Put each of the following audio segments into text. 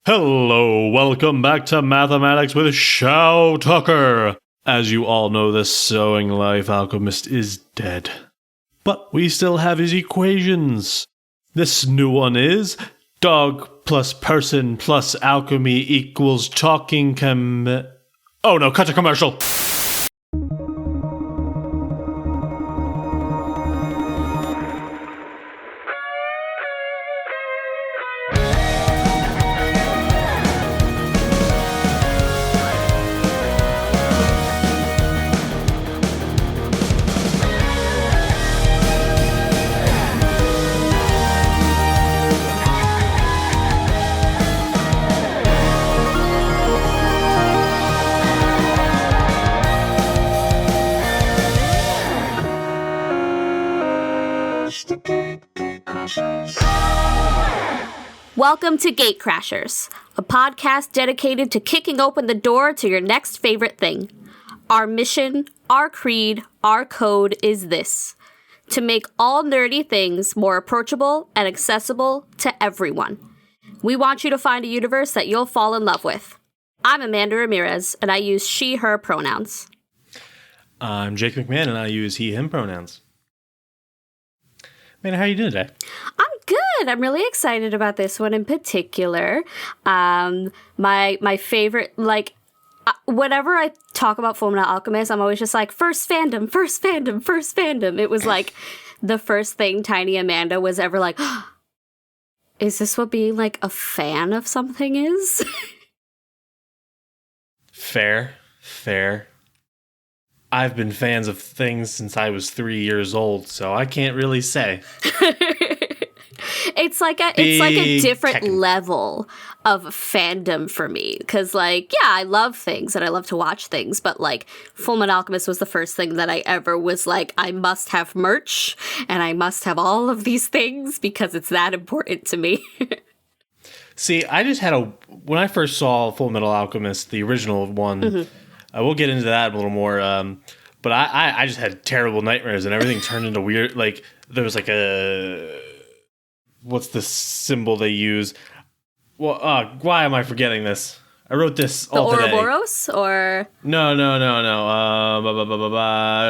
Hello, welcome back to Mathematics with Shou Tucker. As you all know, the sewing life alchemist is dead. But we still have his equations. This new one is dog plus person plus alchemy equals talking Oh no, cut to commercial. Welcome to Gate Crashers, a podcast dedicated to kicking open the door to your next favorite thing. Our mission, our creed, our code is this: to make all nerdy things more approachable and accessible to everyone. We want you to find a universe that you'll fall in love with. I'm Amanda Ramirez, and I use she, her pronouns. I'm Jake McMahon, and I use he, him pronouns. Man, how are you doing today? I'm good. I'm really excited about this one in particular. My favorite, whenever I talk about Fullmetal Alchemist, I'm always just like, first fandom, first fandom, first fandom. It was like the first thing Tiny Amanda was ever like, oh, is this what being like a fan of something is? Fair. I've been fans of things since I was 3 years old, so I can't really say. It's like a different level of fandom for me, because I love things and I love to watch things, but Fullmetal Alchemist was the first thing that I ever was like, I must have merch and I must have all of these things because it's that important to me. See, I just had when I first saw Fullmetal Alchemist, the original one. Mm-hmm. We'll get into that a little more, but I just had terrible nightmares and everything turned into weird, there was what's the symbol they use? Well, why am I forgetting this? I wrote this all today. The Ouroboros, or? No.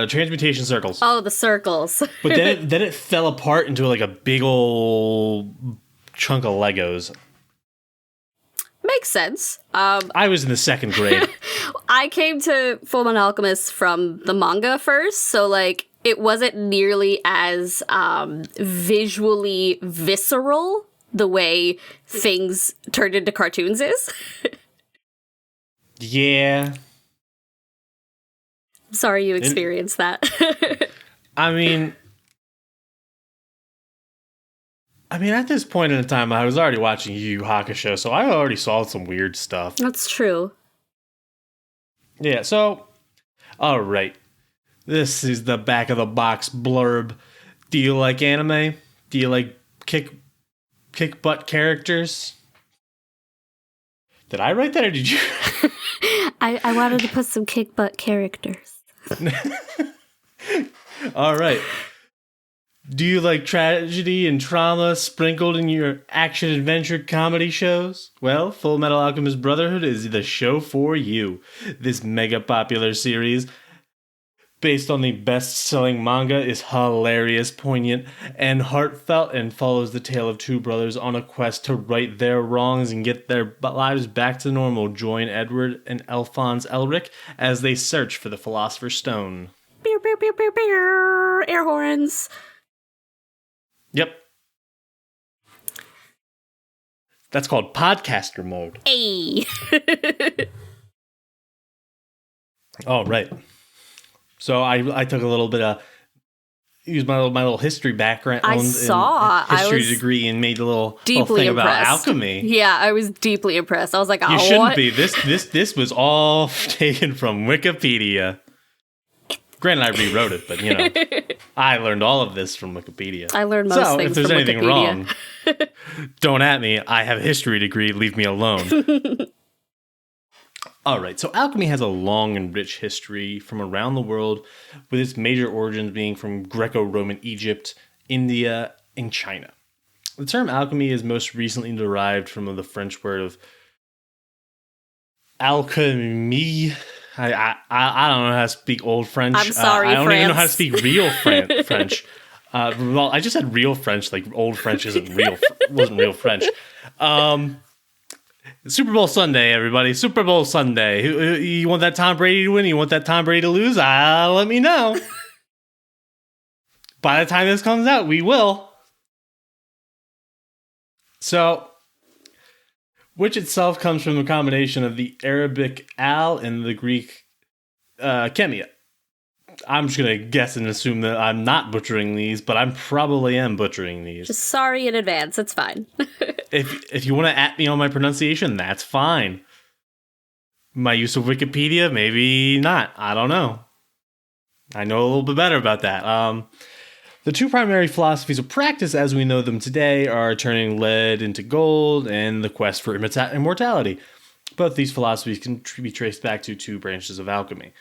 Transmutation circles. Oh, the circles. But then it fell apart into a big old chunk of Legos. Makes sense. I was in the second grade. I came to Fullmetal Alchemist from the manga first, so it wasn't nearly as visually visceral the way things turned into cartoons is. Yeah. Sorry you experienced that. I mean, at this point in time, I was already watching Yu Yu Hakusho, so I already saw some weird stuff. That's true. Yeah, so, all right. This is the back of the box blurb. Do you like anime? Do you like kick butt characters? Did I write that, or did you? I wanted to put some kick butt characters. All right. Do you like tragedy and trauma sprinkled in your action-adventure comedy shows? Well, Fullmetal Alchemist Brotherhood is the show for you. This mega-popular series, based on the best-selling manga, is hilarious, poignant, and heartfelt, and follows the tale of two brothers on a quest to right their wrongs and get their lives back to normal. Join Edward and Alphonse Elric as they search for the Philosopher's Stone. Beer, beer, beer, beer, beer. Air horns. Yep. That's called podcaster mode. Hey. All right. So I took a little bit of used my little history background. History degree and made a little thing about alchemy. Yeah, I was deeply impressed. I was like, you shouldn't be. This was all taken from Wikipedia. Granted, I rewrote it, but I learned all of this from Wikipedia. I learned most things from Wikipedia. So if there's anything wrong, don't at me. I have a history degree. Leave me alone. All right, so alchemy has a long and rich history from around the world, with its major origins being from Greco-Roman Egypt, India, and China. The term alchemy is most recently derived from the French word of alchemy. I don't know how to speak old French. I'm sorry, I don't even know how to France. speak real French. Well, I just said real French. Like old French wasn't real French. Super Bowl Sunday, everybody. Super Bowl Sunday. You want that Tom Brady to win? You want that Tom Brady to lose? Let me know. By the time this comes out, we will. So, which itself comes from a combination of the Arabic al and the Greek chemia. I'm just going to guess and assume that I'm not butchering these, but I probably am butchering these. Just sorry in advance. It's fine. If you want to at me on my pronunciation, that's fine. My use of Wikipedia, maybe not. I don't know. I know a little bit better about that. The two primary philosophies of practice as we know them today are turning lead into gold and the quest for immortality. Both these philosophies can be traced back to two branches of alchemy.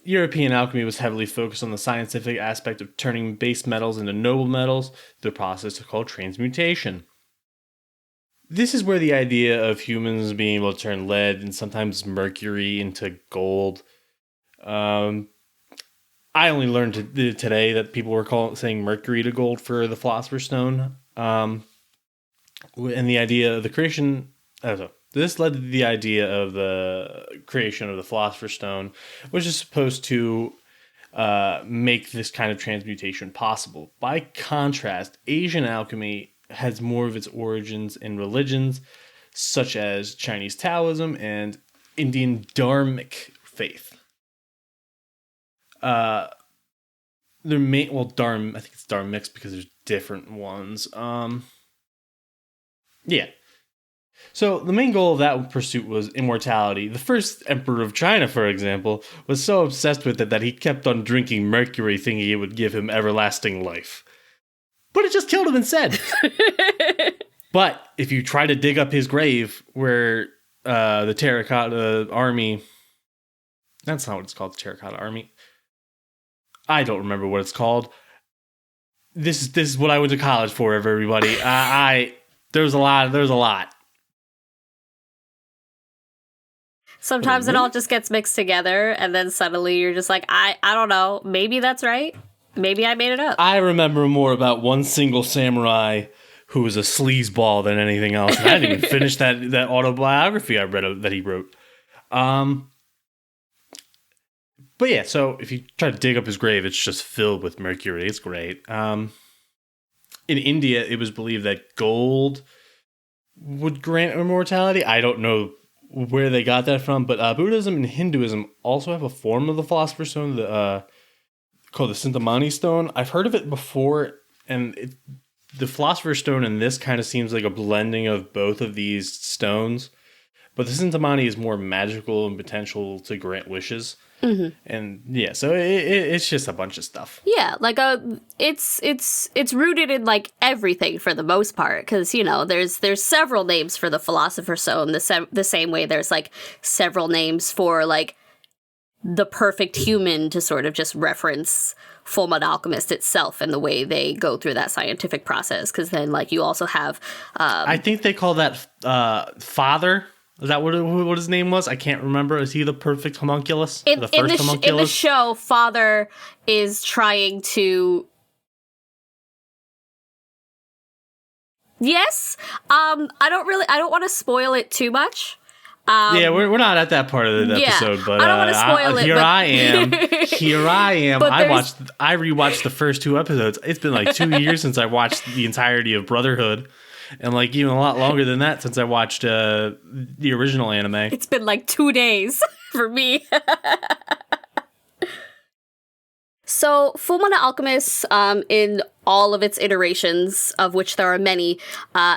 European alchemy was heavily focused on the scientific aspect of turning base metals into noble metals, the process called transmutation. This is where the idea of humans being able to turn lead and sometimes mercury into gold. I only learned today that people were saying mercury to gold for the Philosopher's Stone. And the idea of the creation... This led to the idea of the creation of the Philosopher's Stone, which is supposed to make this kind of transmutation possible. By contrast, Asian alchemy has more of its origins in religions, such as Chinese Taoism and Indian Dharmic faith. I think it's Dharmics because there's different ones. Yeah. So the main goal of that pursuit was immortality. The first emperor of China, for example, was so obsessed with it that he kept on drinking mercury thinking it would give him everlasting life. But it just killed him instead. But if you try to dig up his grave where the Terracotta Army... That's not what it's called, the Terracotta Army. I don't remember what it's called. This is what I went to college for, everybody. There's a lot. Sometimes it all just gets mixed together, and then suddenly you're just like, I don't know, maybe that's right. Maybe I made it up. I remember more about one single samurai who was a sleazeball than anything else. And I didn't even finish that autobiography I read that he wrote. But yeah, so if you try to dig up his grave, it's just filled with mercury. It's great. In India, it was believed that gold would grant immortality. I don't know where they got that from, but Buddhism and Hinduism also have a form of the Philosopher's Stone called the Cintamani Stone. I've heard of it before, and the Philosopher's Stone in this kind of seems like a blending of both of these stones, but the Cintamani is more magical and potential to grant wishes. Mm-hmm. And yeah, so it's just a bunch of stuff. Yeah, like it's rooted in like everything for the most part, because there's several names for the Philosopher's Stone the same way there's like several names for like the perfect human to sort of just reference Fullmetal Alchemist itself and the way they go through that scientific process. Because then like you also have I think they call that Father. Is that what his name was? I can't remember. Is he the perfect homunculus? In the show, Father is trying to... Yes. I don't want to spoil it too much. Yeah, we're not at that part of the episode, but I don't want to spoil it. I am. Here I am. I rewatched the first two episodes. It's been like 2 years since I watched the entirety of Brotherhood. And like even a lot longer than that since I watched the original anime. It's been like 2 days for me. So Fullmetal Alchemist, in all of its iterations, of which there are many,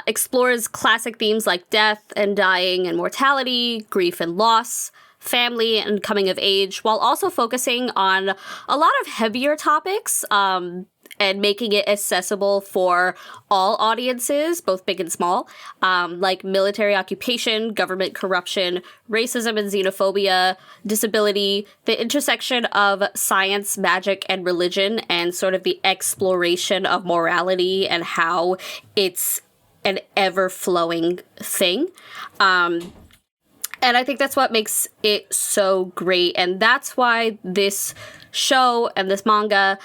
explores classic themes like death and dying and mortality, grief and loss, family and coming of age, while also focusing on a lot of heavier topics, and making it accessible for all audiences, both big and small, like military occupation, government corruption, racism and xenophobia, disability, the intersection of science, magic, and religion, and sort of the exploration of morality and how it's an ever-flowing thing. And I think that's what makes it so great. And that's why this show and this manga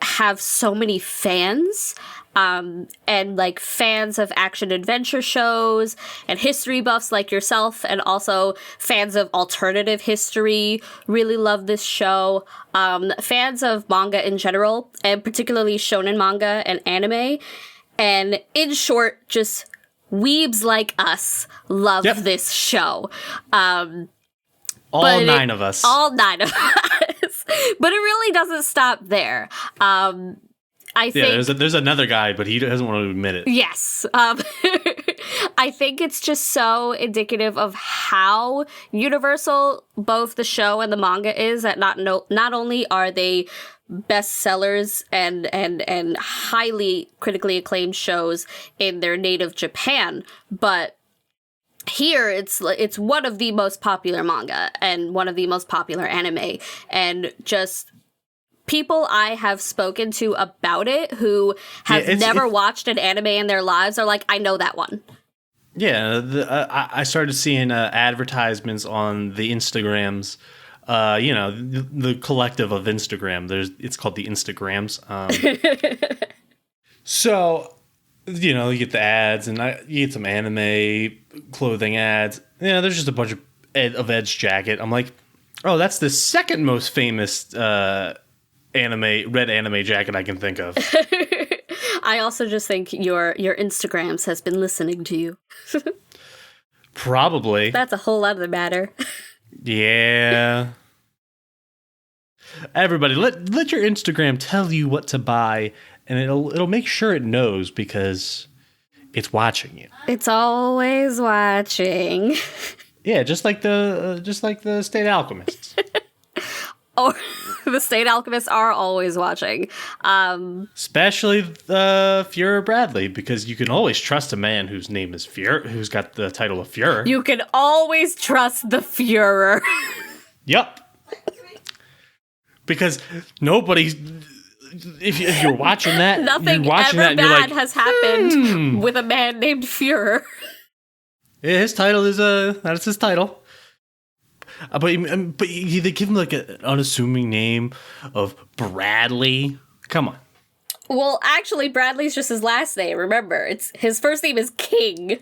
have so many fans. And like fans of action adventure shows and history buffs like yourself, and also fans of alternative history really love this show. Fans of manga in general, and particularly shonen manga and anime. And in short, just weebs like us love this show. All 9 of us. All 9 of us. But it really doesn't stop there. I think there's another guy, but he doesn't want to admit it. Yes. I think it's just so indicative of how universal both the show and the manga is, that not only are they bestsellers and highly critically acclaimed shows in their native Japan, but here it's one of the most popular manga and one of the most popular anime, and just people I have spoken to about it who have never watched an anime in their lives are like, I know that one. Yeah, I started seeing advertisements on the Instagrams. The collective of Instagram. It's called the Instagrams. So, you get the ads, and you get some anime clothing ads. There's just a bunch of Ed's jacket. I'm like, oh, that's the second most famous red anime jacket I can think of. I also just think your Instagrams has been listening to you. Probably. That's a whole other matter. Yeah. Everybody, let your Instagram tell you what to buy, and it'll make sure it knows, because it's watching you. It's always watching. Yeah, just like the State Alchemists. Or the State Alchemists are always watching. Especially Führer Bradley, because you can always trust a man whose name is Führer, who's got the title of Führer. You can always trust the Führer. Yep. Because nobody's... If you're watching that, nothing you're watching ever that, and bad you're like, has happened with a man named Führer. Yeah, his title is that's his title. But they give him like an unassuming name of Bradley. Come on. Well, actually, Bradley's just his last name. Remember, his first name is King.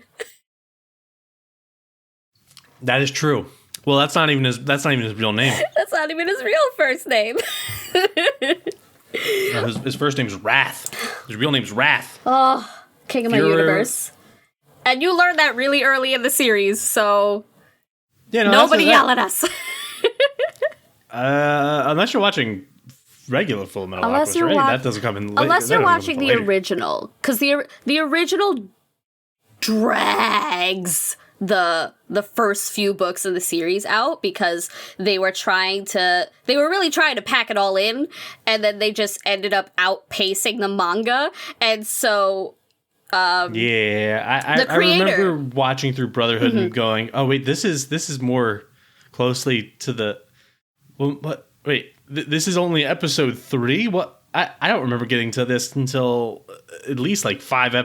That is true. Well, that's not even his real name. That's not even his real first name. No, his first name is Wrath. His real name's Wrath. Oh, King of my universe. And you learned that really early in the series, so yeah, no, nobody yell at us. Unless you're watching regular Fullmetal Alchemist, right? That doesn't come in. Unless you're watching the original, because the original drags the first few books of the series out, because they were really trying to pack it all in, and then they just ended up outpacing the manga, and so. I remember watching through Brotherhood and going, oh wait, this is more closely to the. Well, what? Wait, this is only episode 3. What? I don't remember getting to this until at least like 5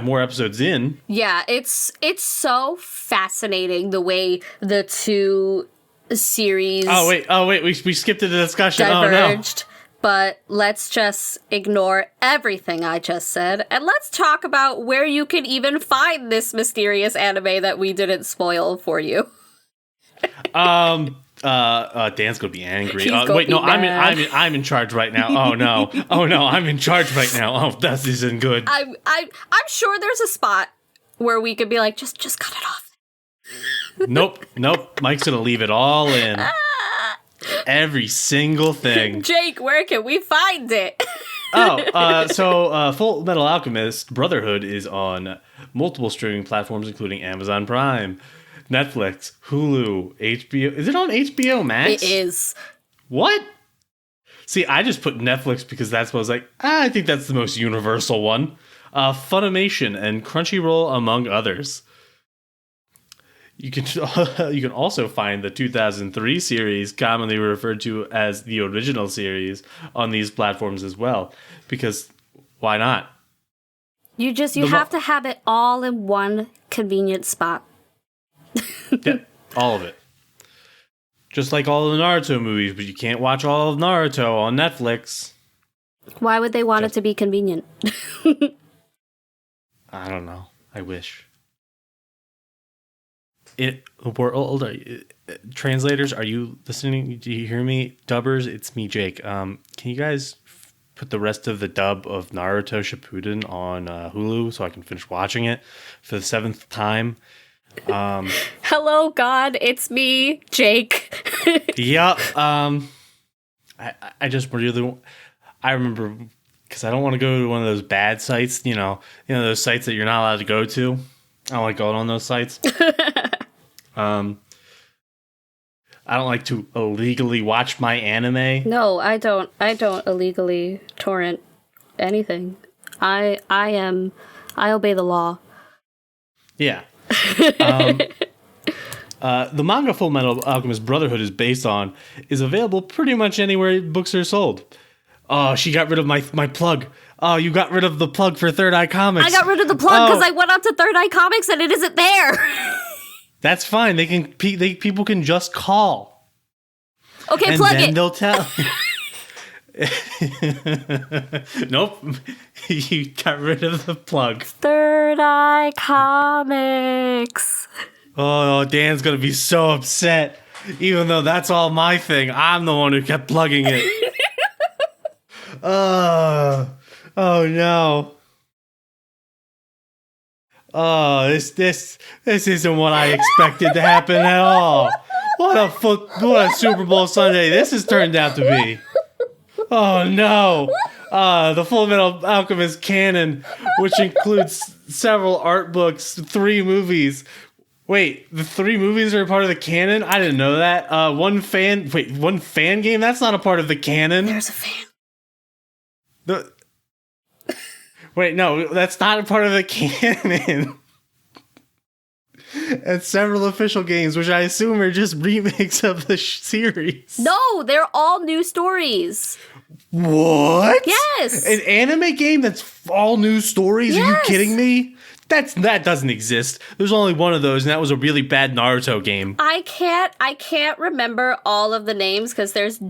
more episodes in. Yeah, it's so fascinating the way the two series. Oh wait, we skipped the discussion. Diverged. Oh no. But let's just ignore everything I just said, and let's talk about where you can even find this mysterious anime that we didn't spoil for you. Dan's gonna be angry. I'm in charge right now. Oh no, I'm in charge right now. Oh, that isn't good. I'm sure there's a spot where we could be like, just cut it off. Nope. Mike's gonna leave it all in. Every single thing. Jake, where can we find it? So Full Metal Alchemist Brotherhood is on multiple streaming platforms, including Amazon Prime, Netflix, Hulu, HBO. Is it on HBO Max? It is. What? See, I just put Netflix because that's what I was like, I think that's the most universal one. Funimation and Crunchyroll, among others. You can also find the 2003 series, commonly referred to as the original series, on these platforms as well. Because why not? You have to have it all in one convenient spot. Yeah, all of it. Just like all the Naruto movies, but you can't watch all of Naruto on Netflix. Why would they want it to be convenient? I don't know. I wish. Translators, are you listening? Do you hear me? Dubbers, it's me, Jake. Can you guys put the rest of the dub of Naruto Shippuden on Hulu so I can finish watching it for the 7th time? Hello, God, it's me, Jake. Yep. I just really, I remember, because I don't want to go to one of those bad sites, those sites that you're not allowed to go to. I don't like going on those sites. I don't like to illegally watch my anime. No, I don't illegally torrent anything. I obey the law. Yeah. The manga Fullmetal Alchemist Brotherhood is based on is available pretty much anywhere books are sold. Oh, she got rid of my plug. Oh, you got rid of the plug for Third Eye Comics. I got rid of the plug because I went out to Third Eye Comics and it isn't there. That's fine. People can just call. Okay, and plug then it. They'll tell. Nope. You got rid of the plug. Third Eye Comics. Oh, Dan's gonna be so upset. Even though that's all my thing, I'm the one who kept plugging it. Oh no. Oh, this isn't what I expected to happen at all. What a Super Bowl Sunday this has turned out to be. Oh no. The Fullmetal Alchemist canon, which includes several art books, 3 movies. Wait, the 3 movies are a part of the canon? I didn't know that. One fan game? That's not a part of the canon. There's a fan. Wait, no, that's not a part of the canon. And several official games, which I assume are just remakes of the series. No, they're all new stories. What? Yes. An anime game that's all new stories? Yes. Are you kidding me? That doesn't exist. There's only one of those, and that was a really bad Naruto game. I can't remember all of the names because there's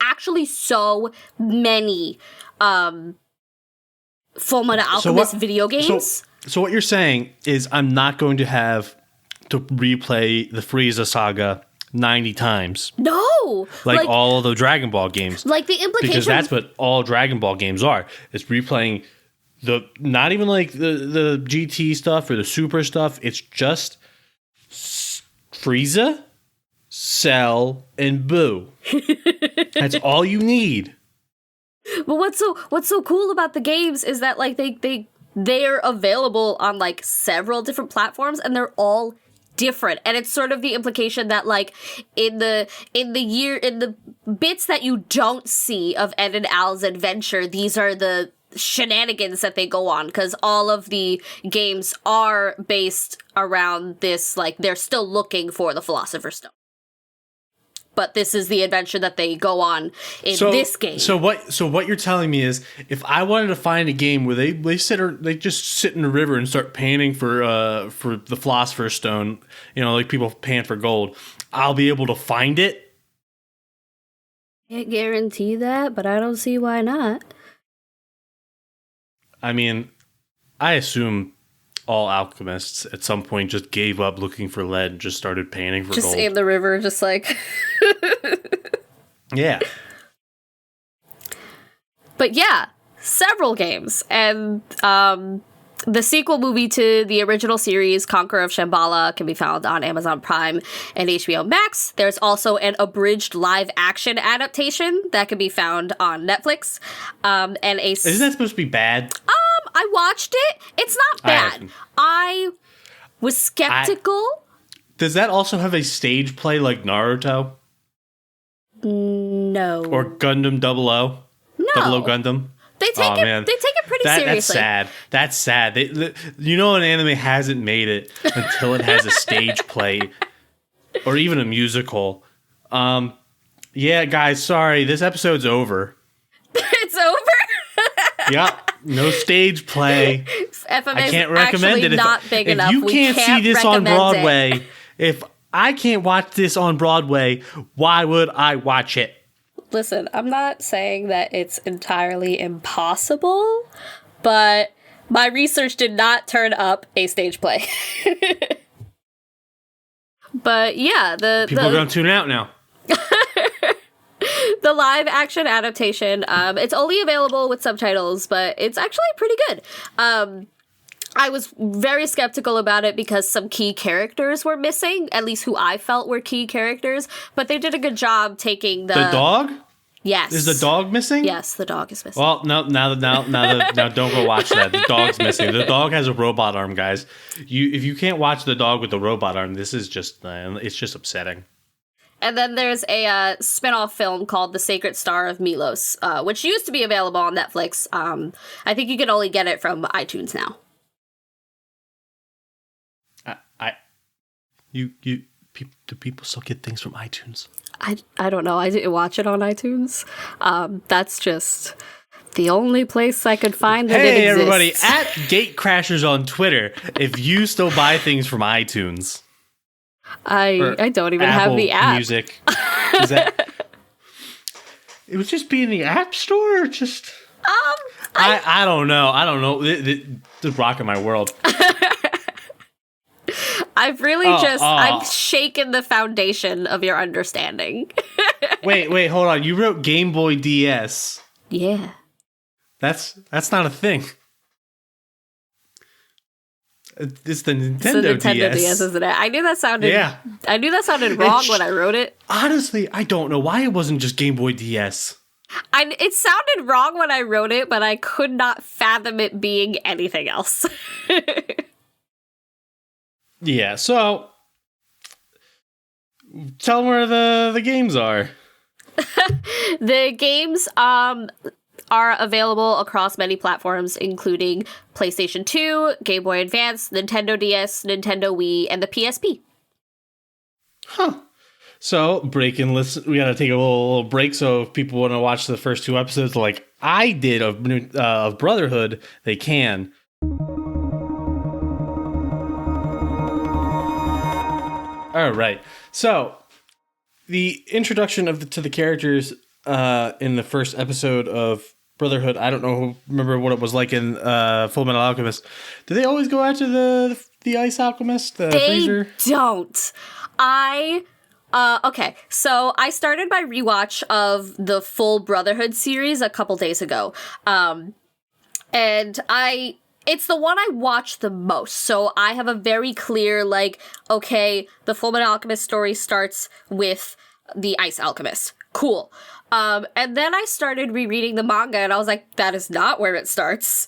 actually so many Fullmetal Alchemist video games. So what you're saying is I'm not going to have to replay the Frieza saga 90 times. No! Like all of the Dragon Ball games. Like the implication... Because that's what all Dragon Ball games are. It's replaying not even like the GT stuff or the Super stuff. It's just Frieza, Cell, and Boo. That's all you need. But what's so cool about the games is that like they're available on like several different platforms and they're all different. And it's sort of the implication that like in the bits that you don't see of Ed and Al's adventure, these are the shenanigans that they go on, because all of the games are based around this, like they're still looking for the Philosopher Stone. But this is the adventure that they go on in this game. So what you're telling me is, if I wanted to find a game where they just sit in a river and start panning for the Philosopher's Stone, like people pan for gold, I'll be able to find it? Can't guarantee that, but I don't see why not. I mean, I assume all alchemists at some point just gave up looking for lead and just started panning for gold. Just in the river, just like... Yeah. But yeah, several games. And the sequel movie to the original series, Conqueror of Shambhala, can be found on Amazon Prime and HBO Max. There's also an abridged live-action adaptation that can be found on Netflix. Isn't that supposed to be bad? I watched it. It's not bad. I was skeptical. Does that also have a stage play like Naruto? No. Or Gundam 00? No. 00 Gundam? They take it pretty seriously. That's sad. An anime hasn't made it until it has a stage play or even a musical. Yeah, guys, sorry. This episode's over. It's over? No stage play. FMA I can't recommend it. Not big enough. If you can't see this on Broadway, if I can't watch this on Broadway, why would I watch it? Listen, I'm not saying that it's entirely impossible, but my research did not turn up a stage play. But yeah, people are going to tune out now. The live action adaptation, it's only available with subtitles, but it's actually pretty good. I was very skeptical about it because some key characters were missing, at least who I felt were key characters, but they did a good job taking the dog? Yes. Is the dog missing? Yes, the dog is missing. Well, now don't go watch that. The dog's missing. The dog has a robot arm, guys. If you can't watch the dog with the robot arm, this is just it's just upsetting. And then there's a spin-off film called The Sacred Star of Milos, which used to be available on Netflix. I think you can only get it from iTunes now. Do people still get things from iTunes? I don't know. I didn't watch it on iTunes. That's just the only place I could find that it exists. Hey, everybody, at Gatecrashers on Twitter, if you still buy things from iTunes. I don't even Apple have the app. Music. Is that... It would just be in the App Store or just... I don't know. I don't know. It's rocking my world. I've really I've shaken the foundation of your understanding. wait, hold on. You wrote Game Boy DS. Yeah. That's not a thing. It's the Nintendo DS, isn't it? I knew that sounded wrong when I wrote it. Honestly, I don't know why it wasn't just Game Boy DS. It sounded wrong when I wrote it, but I could not fathom it being anything else. Yeah, so tell them where the games are. The games are available across many platforms, including PlayStation 2, Game Boy Advance, Nintendo DS, Nintendo Wii, and the PSP. Huh. So, we gotta take a little break, so if people want to watch the first two episodes like I did of Brotherhood, they can. All right. So, the introduction to the characters in the first episode of Brotherhood, I don't remember what it was like in Fullmetal Alchemist. Do they always go after the ice alchemist, the freezer? They don't. Okay, so I started my rewatch of the full Brotherhood series a couple days ago. And it's the one I watch the most, so I have a very clear, okay, the Fullmetal Alchemist story starts with the Ice Alchemist. Cool. And then I started rereading the manga, and I was like, that is not where it starts.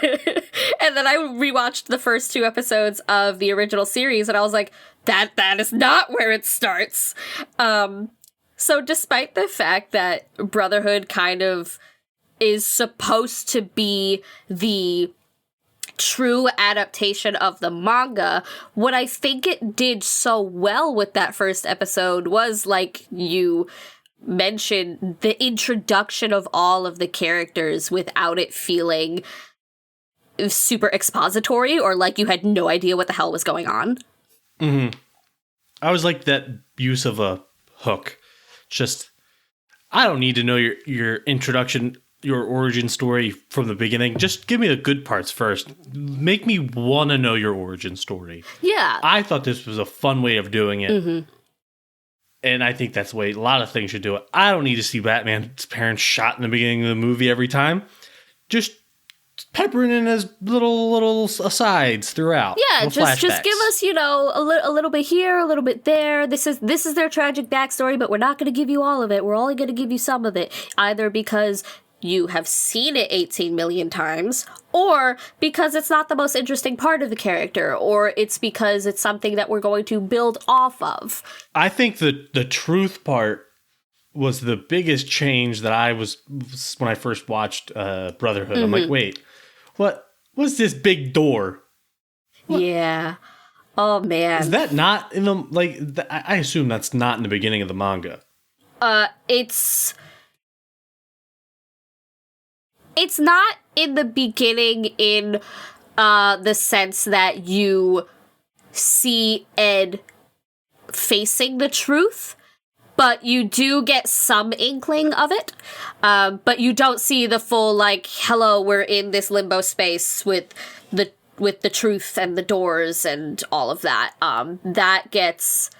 And then I rewatched the first two episodes of the original series, and I was like, that is not where it starts. So despite the fact that Brotherhood kind of is supposed to be the true adaptation of the manga, what I think it did so well with that first episode was, like you mentioned, the introduction of all of the characters without it feeling super expository or like you had no idea what the hell was going on. Mm-hmm. I always like that use of a hook. Just, I don't need to know your introduction, your origin story from the beginning. Just give me the good parts first. Make me want to know your origin story. Yeah. I thought this was a fun way of doing it. Mm-hmm. And I think that's the way a lot of things should do it. I don't need to see Batman's parents shot in the beginning of the movie every time. Just peppering in his little asides throughout. Yeah, just give us, a little bit here, a little bit there. This is their tragic backstory, but we're not going to give you all of it. We're only going to give you some of it, either because you have seen it 18 million times, or because it's not the most interesting part of the character, or it's because it's something that we're going to build off of. I think the truth part was the biggest change that I was when I first watched Brotherhood. Mm-hmm. I'm like, wait, what's this big door? What? Yeah. Oh man. Is that not in the I assume that's not in the beginning of the manga. it's not in the beginning in the sense that you see Ed facing the truth, but you do get some inkling of it. But you don't see the full, like, hello, we're in this limbo space with the truth and the doors and all of that. That gets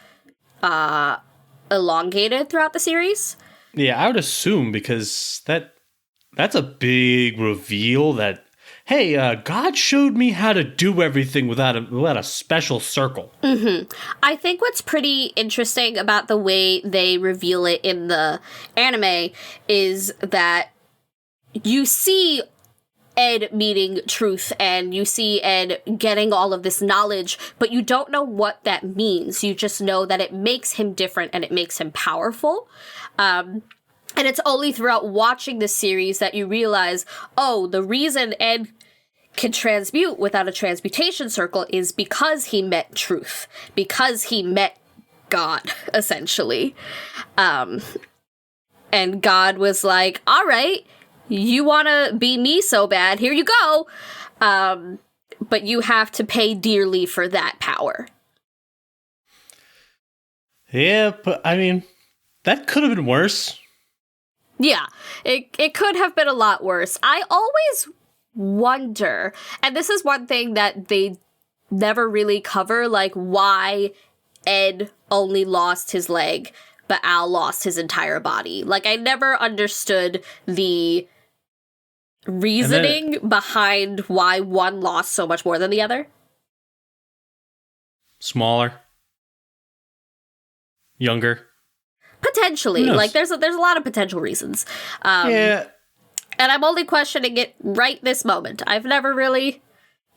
elongated throughout the series. Yeah, I would assume, because that's a big reveal that, hey, God showed me how to do everything without a special circle. Mm-hmm. I think what's pretty interesting about the way they reveal it in the anime is that you see Ed meeting truth and you see Ed getting all of this knowledge, but you don't know what that means. You just know that it makes him different and it makes him powerful. And it's only throughout watching this series that you realize, oh, the reason Ed can transmute without a transmutation circle is because he met truth, because he met God, essentially. And God was like, all right, you want to be me so bad, here you go. But you have to pay dearly for that power. Yeah, but I mean, that could have been worse. Yeah, it could have been a lot worse. I always wonder, and this is one thing that they never really cover, like why Ed only lost his leg, but Al lost his entire body. Like, I never understood the reasoning behind why one lost so much more than the other. Smaller. Younger. Potentially. Like, there's a lot of potential reasons. Yeah. And I'm only questioning it right this moment. I've never really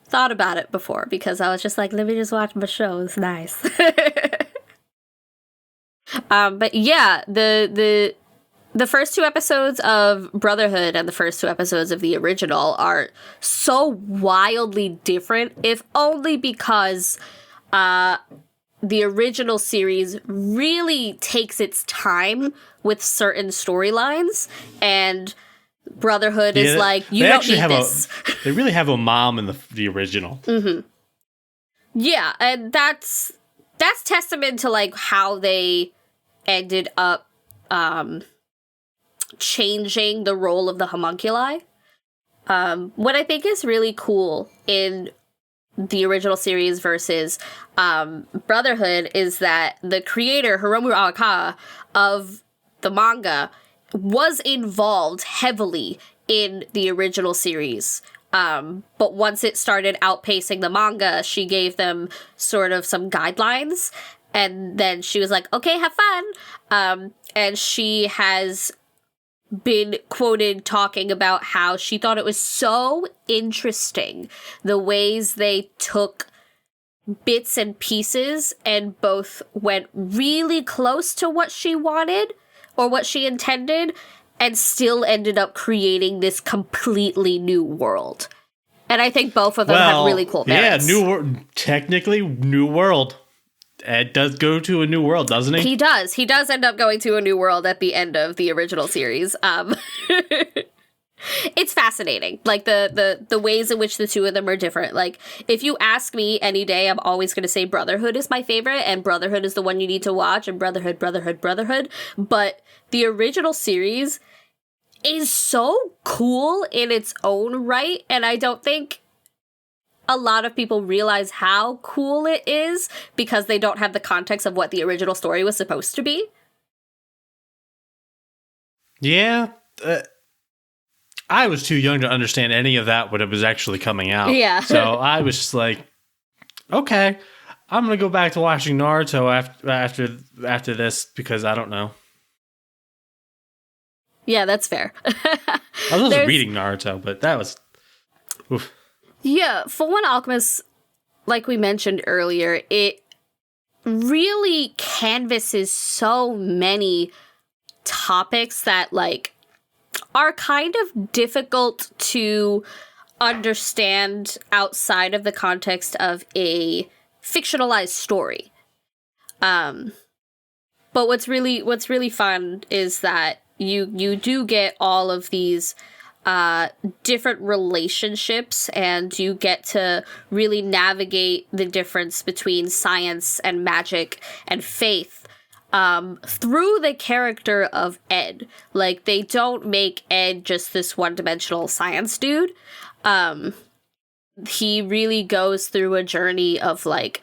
thought about it before because I was just like, let me just watch my show. It's nice. But yeah, the first two episodes of Brotherhood and the first two episodes of the original are so wildly different, if only because the original series really takes its time with certain storylines, and Brotherhood is like, you don't need this. They really have a mom in the original. Mm-hmm. Yeah, and that's testament to like how they ended up changing the role of the homunculi. What I think is really cool in the original series versus Brotherhood is that the creator, Hiromu Arakawa, of the manga was involved heavily in the original series. But once it started outpacing the manga, she gave them sort of some guidelines, and then she was like, okay, have fun. And she has been quoted talking about how she thought it was so interesting the ways they took bits and pieces and both went really close to what she wanted or what she intended and still ended up creating this completely new world. And I think both of them have really cool merits. Yeah, technically new world. Ed does go to a new world, doesn't he? He does. He does end up going to a new world at the end of the original series. It's fascinating. Like, the ways in which the two of them are different. Like, if you ask me any day, I'm always going to say Brotherhood is my favorite, and Brotherhood is the one you need to watch, and Brotherhood. But the original series is so cool in its own right, and I don't think a lot of people realize how cool it is because they don't have the context of what the original story was supposed to be. Yeah. I was too young to understand any of that when it was actually coming out. Yeah. So I was just like, okay, I'm going to go back to watching Naruto after this because I don't know. Yeah, that's fair. I was also reading Naruto, but that was... Oof. Yeah, Fullmetal Alchemist, like we mentioned earlier, it really canvases so many topics that, like, are kind of difficult to understand outside of the context of a fictionalized story. But what's really fun is that you do get all of these different relationships, and you get to really navigate the difference between science and magic and faith through the character of Ed. Like, they don't make Ed just this one-dimensional science dude. He really goes through a journey of, like,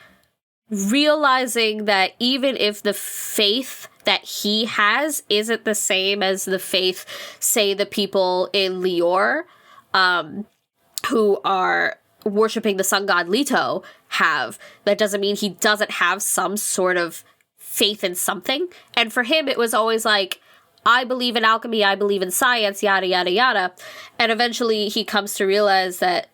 realizing that even if the faith that he has isn't the same as the faith, say, the people in Lior, who are worshipping the sun god Leto have, that doesn't mean he doesn't have some sort of faith in something. And for him, it was always like, I believe in alchemy, I believe in science, yada, yada, yada. And eventually he comes to realize that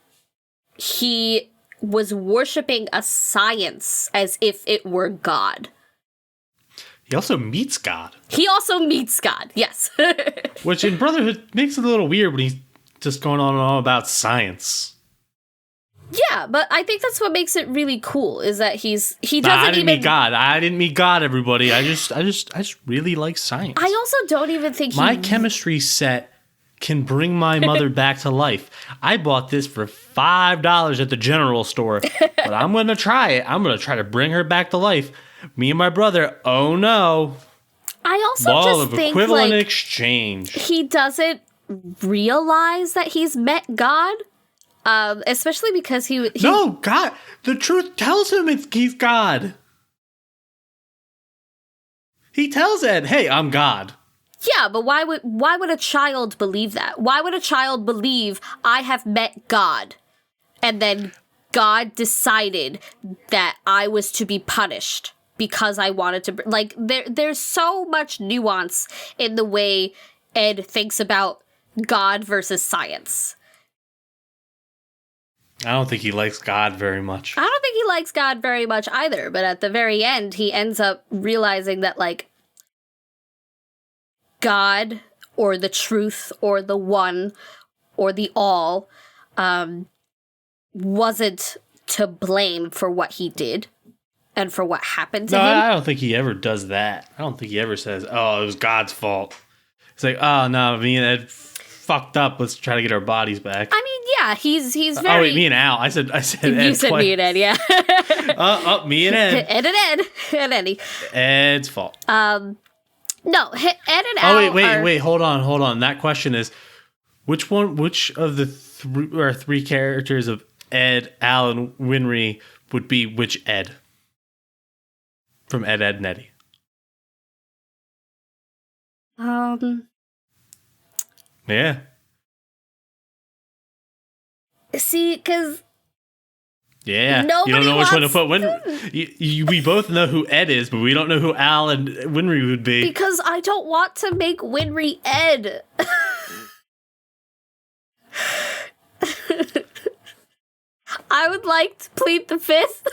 he was worshipping a science as if it were God. He also meets God. Yes. Which in Brotherhood makes it a little weird when he's just going on and on about science. Yeah, but I think that's what makes it really cool, is that he doesn't I didn't meet God. I didn't meet God, everybody. I just really like science. I also don't even think my chemistry set can bring my mother back to life. I bought this for $5 at the general store, but I'm going to try it. I'm going to try to bring her back to life. Me and my brother, oh no. I also Ball just of think, equivalent like, exchange. he doesn't realize that he's met God, especially because he No, God. The truth tells him he's God. He tells Ed, hey, I'm God. Yeah, but why would a child believe that? Why would a child believe I have met God, and then God decided that I was to be punished because I wanted to... Like, there's so much nuance in the way Ed thinks about God versus science. I don't think he likes God very much. I don't think he likes God very much either, but at the very end, he ends up realizing that, like, God, or the truth, or the one, or the all, wasn't to blame for what he did and for what happened to him. I don't think he ever does that. I don't think he ever says, oh, it was God's fault. It's like, oh, no, me and Ed fucked up. Let's try to get our bodies back. I mean, yeah, he's very... Oh, wait, me and Al. I said Ed You said twice. me and Ed, yeah. Me and Ed. Ed and Ed. And Eddie. Ed's fault. No, Ed and Al Wait, hold on. That question is, which of the three characters of Ed, Al, and Winry would be which Ed? From Ed, Edd, and Eddy. Yeah. See, because... Yeah, Nobody you don't know which one to wants- put. We both know who Ed is, but we don't know who Al and Winry would be. Because I don't want to make Winry Ed. I would like to plead the fifth.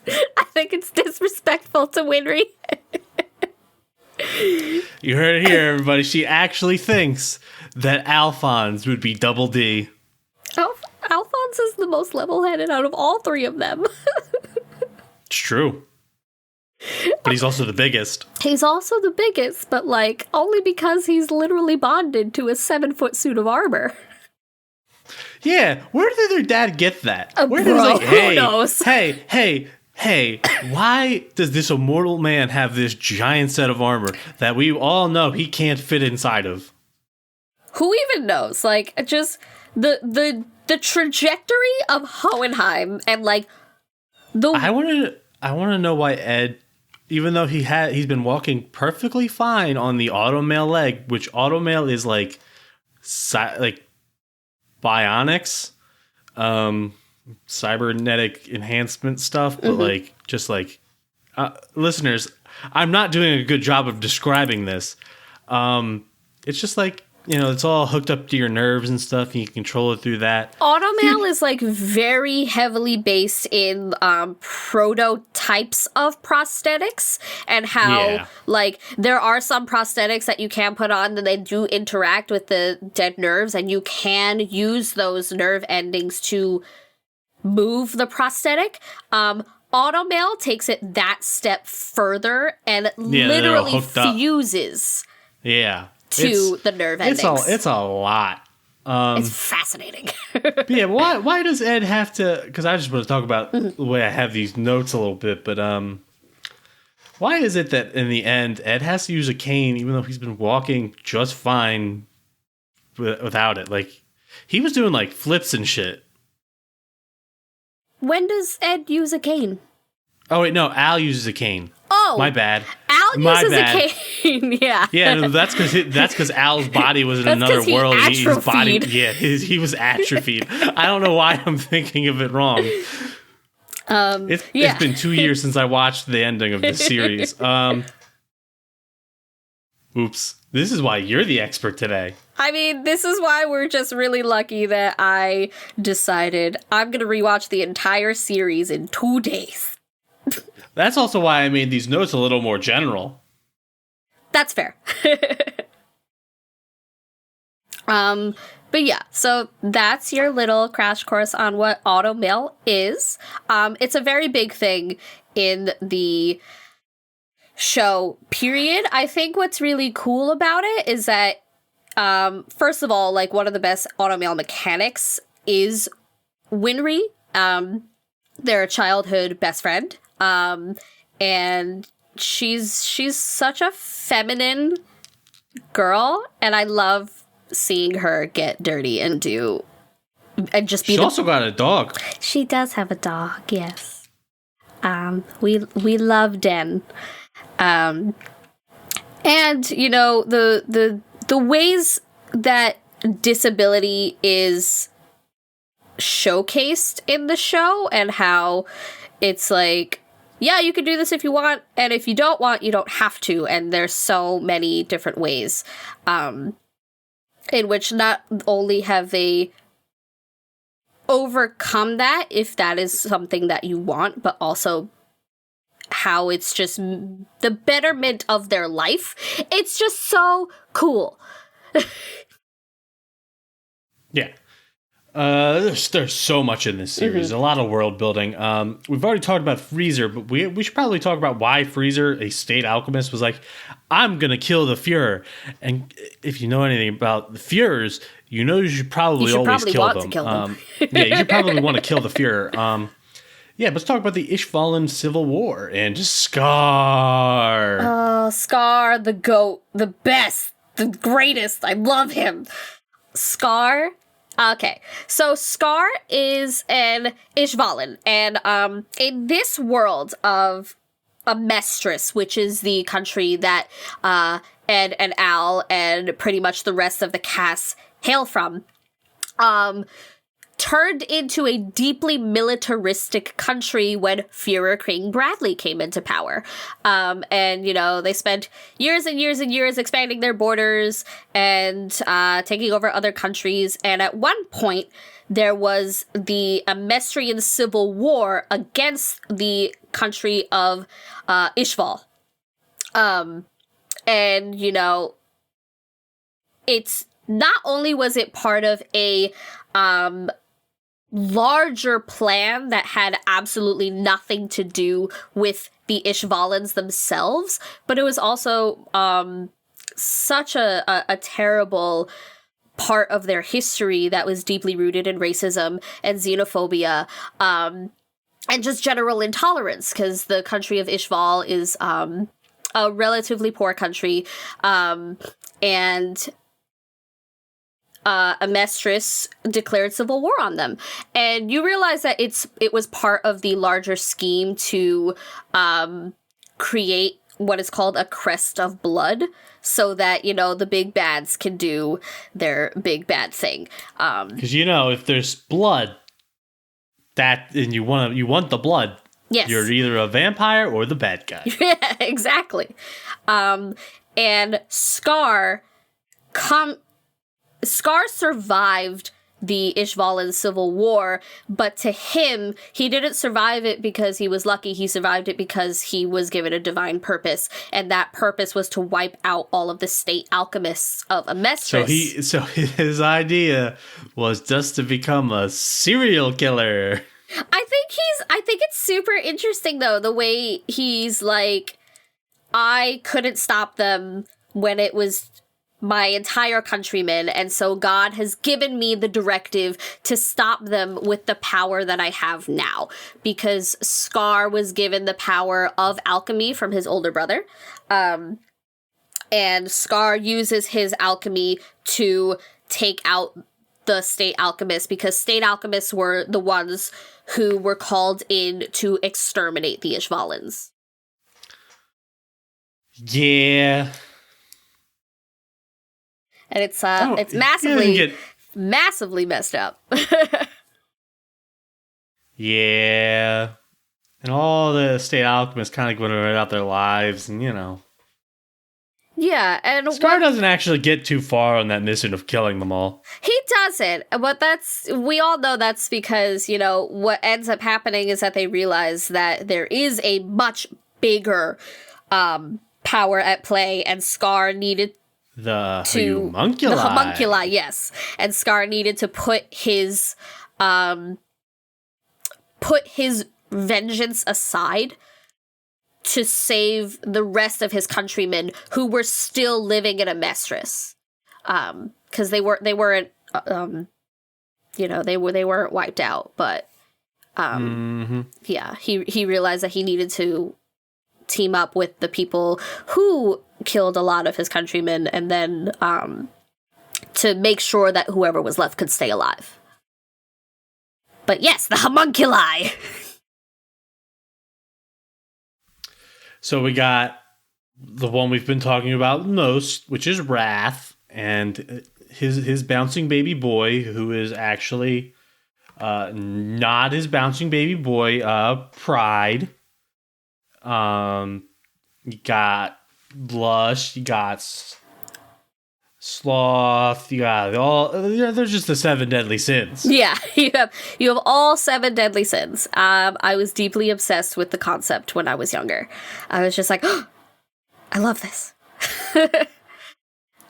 I think it's disrespectful to Winry. You heard it here, everybody. She actually thinks that Alphonse would be Double D. Alphonse is the most level-headed out of all three of them. It's true. But he's also the biggest. He's also the biggest, but, like, only because he's literally bonded to a 7-foot suit of armor. Yeah, where did their dad get that? Where Bro, like, hey, who knows? Hey, why does this immortal man have this giant set of armor that we all know he can't fit inside of? Who even knows? Like, just the trajectory of Hohenheim and, like, I want to know why Ed, even though he's been walking perfectly fine on the automail leg, which automail is like bionics, cybernetic enhancement stuff, but listeners, I'm not doing a good job of describing this. It's just like, it's all hooked up to your nerves and stuff, and you can control it through that. Automail is, like, very heavily based in prototypes of prosthetics, and how, like, there are some prosthetics that you can put on that they do interact with the dead nerves, and you can use those nerve endings to move the prosthetic. Automail takes it that step further and literally fuses. Yeah. to the nerve endings. It's a lot. It's fascinating. But yeah, why does Ed have to... Because I just want to talk about the way I have these notes a little bit, but why is it that in the end, Ed has to use a cane even though he's been walking just fine without it? Like, he was doing, like, flips and shit. When does Ed use a cane? Oh, wait, no, Al uses a cane. Oh! My bad. Al uses a cane, yeah. Yeah, no, that's because Al's body was in another world. His body, he was atrophied. I don't know why I'm thinking of it wrong. It's been 2 years since I watched the ending of this series. Oops. This is why you're the expert today. I mean, this is why we're just really lucky that I decided I'm going to rewatch the entire series in 2 days. That's also why I made these notes a little more general. That's fair. But yeah, so that's your little crash course on what automail is. It's a very big thing in the show, period. I think what's really cool about it is that, first of all, like, one of the best automail mechanics is Winry. They're a childhood best friend. And she's such a feminine girl, and I love seeing her get dirty and just be. She also got a dog. She does have a dog, yes. We love Den. And you know, the ways that disability is showcased in the show, and how it's like, yeah, you can do this if you want, and if you don't want, you don't have to. And there's so many different ways in which not only have they overcome that, if that is something that you want, but also how it's just the betterment of their life. It's just so cool. Yeah. There's so much in this series. A lot of world building. We've already talked about Freezer, but we should probably talk about why Freezer, a state alchemist, was like, I'm gonna kill the Fuhrer. And if you know anything about the Fuhrers, you know you should probably always kill them. Yeah, you should probably want to kill the Fuhrer. Yeah, let's talk about the Ishvalan Civil War and just Scar. Oh, Scar, the GOAT, the best, the greatest. I love him. Scar. Okay, so Scar is an Ishvalan, and in this world of Amestris, which is the country that Ed and Al and pretty much the rest of the cast hail from, turned into a deeply militaristic country when Führer King Bradley came into power. And, you know, they spent years and years and years expanding their borders and taking over other countries. And at one point, there was the Amestrian Civil War against the country of Ishval. And, you know, it's not only was it part of a larger plan that had absolutely nothing to do with the Ishvalans themselves, but it was also such a terrible part of their history that was deeply rooted in racism and xenophobia, and just general intolerance, because the country of Ishval is a relatively poor country, and Amestris declared civil war on them. And you realize that it was part of the larger scheme to create what is called a crest of blood, so that, you know, the big bads can do their big bad thing. Because, you know, if there's blood, and you want the blood, yes, you're either a vampire or the bad guy. Yeah, exactly. And Scar survived the Ishvalan Civil War, but to him, he didn't survive it because he was lucky. He survived it because he was given a divine purpose, and that purpose was to wipe out all of the state alchemists of Amestris. So his idea was just to become a serial killer. I think it's super interesting, though, the way he's like, I couldn't stop them when it was my entire countrymen, and so God has given me the directive to stop them with the power that I have now, because Scar was given the power of alchemy from his older brother, and Scar uses his alchemy to take out the state alchemists, because state alchemists were the ones who were called in to exterminate the Ishvalans. Yeah. And it's massively messed up. Yeah. And all the state alchemists kind of going about their lives, and Yeah, and Scar doesn't actually get too far on that mission of killing them all. He doesn't, but we all know that's because, what ends up happening is that they realize that there is a much bigger power at play, and Scar needed the homunculi. The homunculi, yes. And Scar needed to put his vengeance aside to save the rest of his countrymen who were still living in a Mestris. Because they weren't they weren't wiped out, but yeah, he realized that he needed to team up with the people who killed a lot of his countrymen, and then to make sure that whoever was left could stay alive. But yes, the homunculi. So we got the one we've been talking about most, which is Wrath, and his bouncing baby boy, who is actually not his bouncing baby boy, Pride. You got Lust, you got Sloth, you got they're just the 7 deadly sins. Yeah, you have all 7 deadly sins. I was deeply obsessed with the concept when I was younger. I was just like, oh, I love this.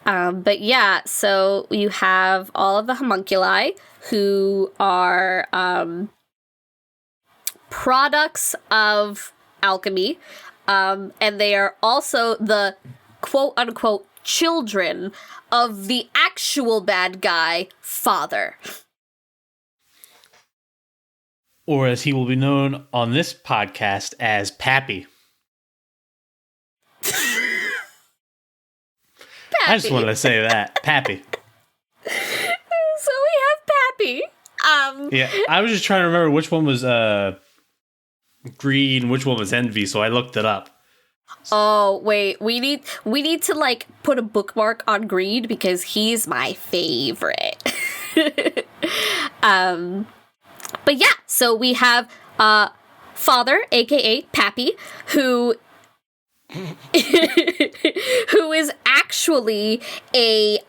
But yeah, so you have all of the homunculi, who are products of alchemy, and they are also the quote-unquote children of the actual bad guy, Father. Or as he will be known on this podcast as Pappy. I just wanted to say that. Pappy. So we have Pappy. Yeah, I was just trying to remember which one was greed and which one was envy, so I looked it up. Oh, wait, we need to put a bookmark on Greed, because he's my favorite. But yeah, so we have Father, aka Pappy, who is actually a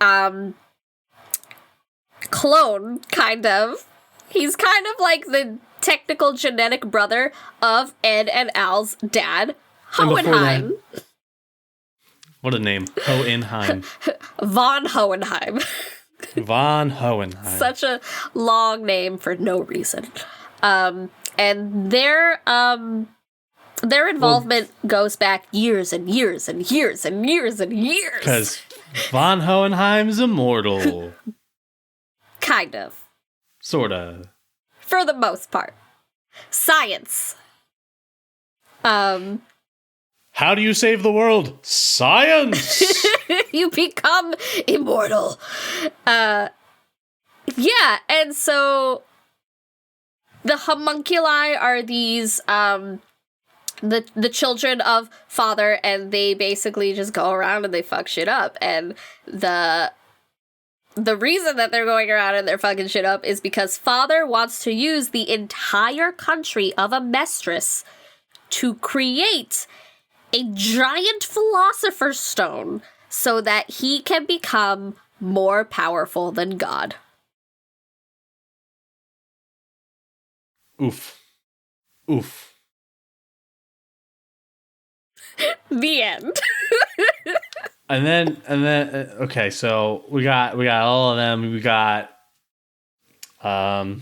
clone, kind of. He's kind of like the technical genetic brother of Ed and Al's dad, Hohenheim. What a name. Hohenheim. Von Hohenheim. Von Hohenheim. Such a long name for no reason. And their involvement goes back years and years and years and years and years. Because Von Hohenheim's immortal. Kind of. Sorta. For the most part. Science. How do you save the world? Science! You become immortal. Yeah, and so the homunculi are these the children of Father, and they basically just go around and they fuck shit up. And the reason that they're going around and they're fucking shit up is because Father wants to use the entire country of a Mestris to create a giant Philosopher Stone so that he can become more powerful than God. Oof. Oof. The end. And then, okay, so we got all of them. We got, I'm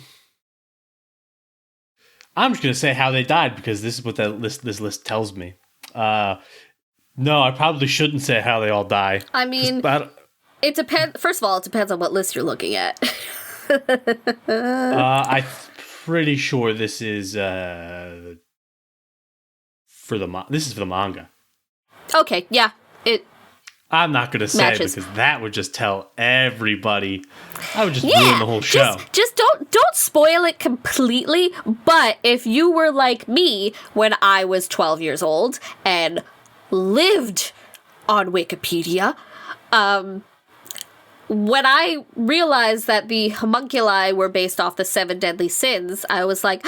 just gonna say how they died because this is what this list tells me. No, I probably shouldn't say how they all die. I mean, It depends. First of all, it depends on what list you're looking at. I'm pretty sure this is for the this is for the manga. Okay, yeah. I'm not gonna say matches. because that would just tell everybody. I would just ruin the whole show. Just don't spoil it completely. But if you were like me when I was 12 years old and lived on Wikipedia, when I realized that the homunculi were based off the 7 deadly sins, I was like,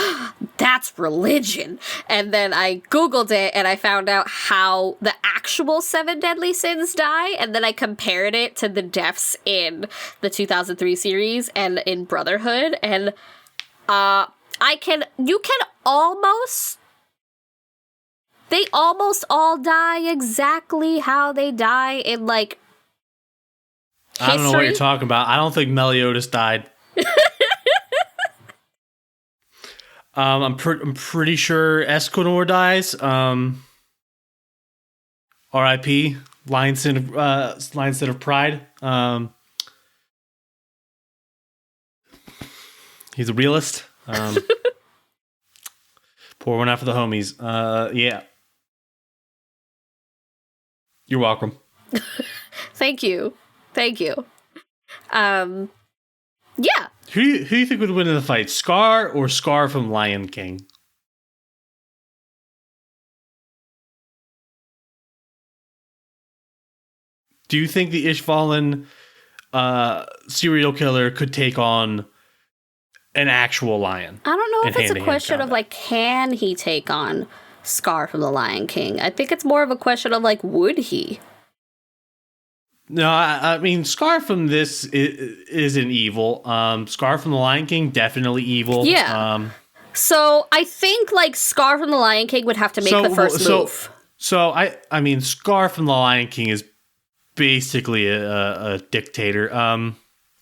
that's religion. And then I Googled it and I found out how the actual 7 deadly sins die. And then I compared it to the deaths in the 2003 series and in Brotherhood. And they almost all die exactly how they die in, like, history. I don't know what you're talking about. I don't think Meliodas died. I'm pretty sure Escanor dies. R.I.P. Lion's Sin of Pride. He's a realist. Pour one out for the homies. Yeah. You're welcome. Thank you. Yeah. Who do you think would win in the fight? Scar or Scar from Lion King? Do you think the Ishvalan serial killer could take on an actual lion? I don't know if it's a question of, like, can he take on Scar from the Lion King? I think it's more of a question of, like, would he? No, I mean, Scar from this isn't evil. Scar from the Lion King, definitely evil. Yeah. So I think, like, Scar from the Lion King would have to make the first move. So I mean, Scar from the Lion King is basically a dictator.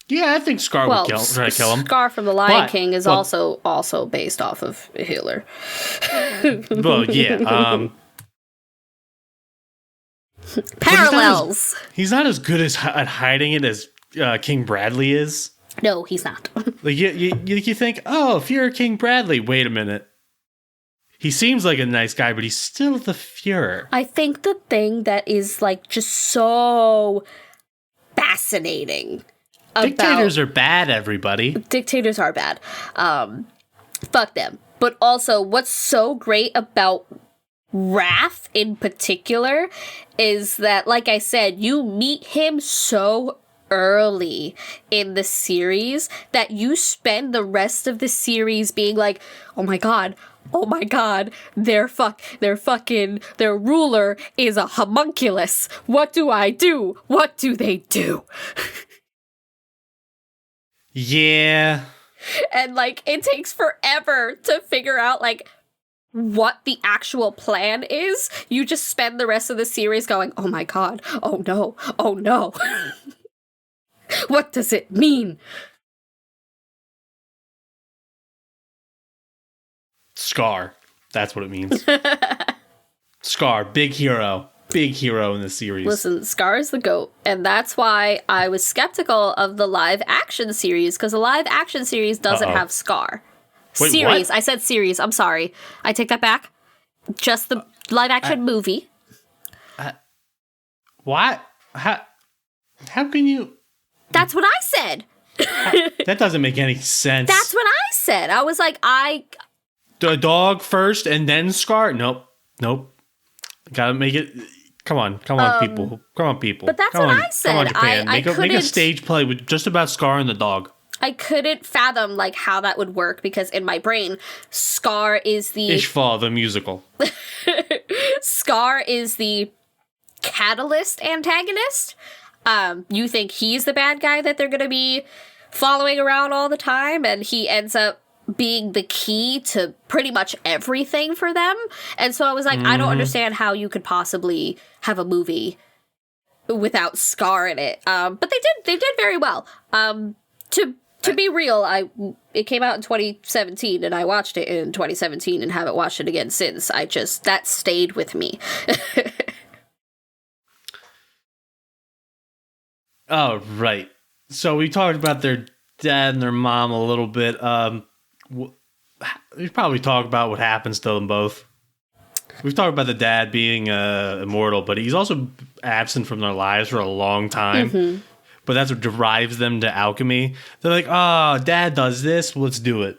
Yeah, I think Scar would try to kill him. Scar from the Lion King is also based off of Hitler. Well, yeah. Parallels. He's not as good at hiding it as King Bradley is. No, he's not. Like you think, oh, if you're King Bradley, wait a minute. He seems like a nice guy, but he's still the Fuhrer. I think the thing that is, like, just so fascinating. Dictators are bad, everybody. Dictators are bad. Fuck them. But also, what's so great about Wrath in particular is that, like I said, you meet him so early in the series that you spend the rest of the series being like, oh my god, their ruler is a homunculus. What do I do? What do they do? Yeah. And, like, it takes forever to figure out, like, what the actual plan is. You just spend the rest of the series going, oh my god, oh no. What does it mean? Scar. That's what it means. Scar, big hero in the series. Listen, Scar is the GOAT, and that's why I was skeptical of the live action series, because the live action series doesn't have Scar. Wait, series. what? I said series. I'm sorry. I take that back. Just the live action movie. What? How can you? That's what I said. That doesn't make any sense. That's what I said. I was like, The dog first and then Scar? Nope. Gotta make it. Come on, people. But that's what I said. Come on, Japan. I make a stage play with just about Scar and the dog. I couldn't fathom, like, how that would work, because in my brain, Scar is the... Ishval, the musical. Scar is the catalyst antagonist. You think he's the bad guy that they're going to be following around all the time, and he ends up being the key to pretty much everything for them. And so I was like, I don't understand how you could possibly have a movie without Scar in it. But they did very well. To be real, it came out in 2017, and I watched it in 2017 and haven't watched it again since. That stayed with me. Oh, right. So we talked about their dad and their mom a little bit. We probably talk about what happens to them both. We've talked about the dad being immortal, but he's also absent from their lives for a long time. Mm-hmm. But that's what drives them to alchemy. They're like, oh, dad does this, let's do it.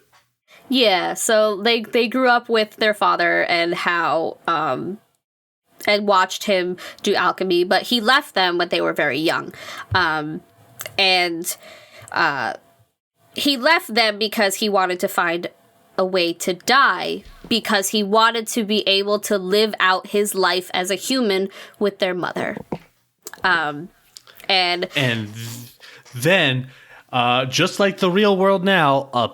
Yeah, so they grew up with their father and how and watched him do alchemy, but he left them when they were very young. And he left them because he wanted to find a way to die, because he wanted to be able to live out his life as a human with their mother. And then, just like the real world now, a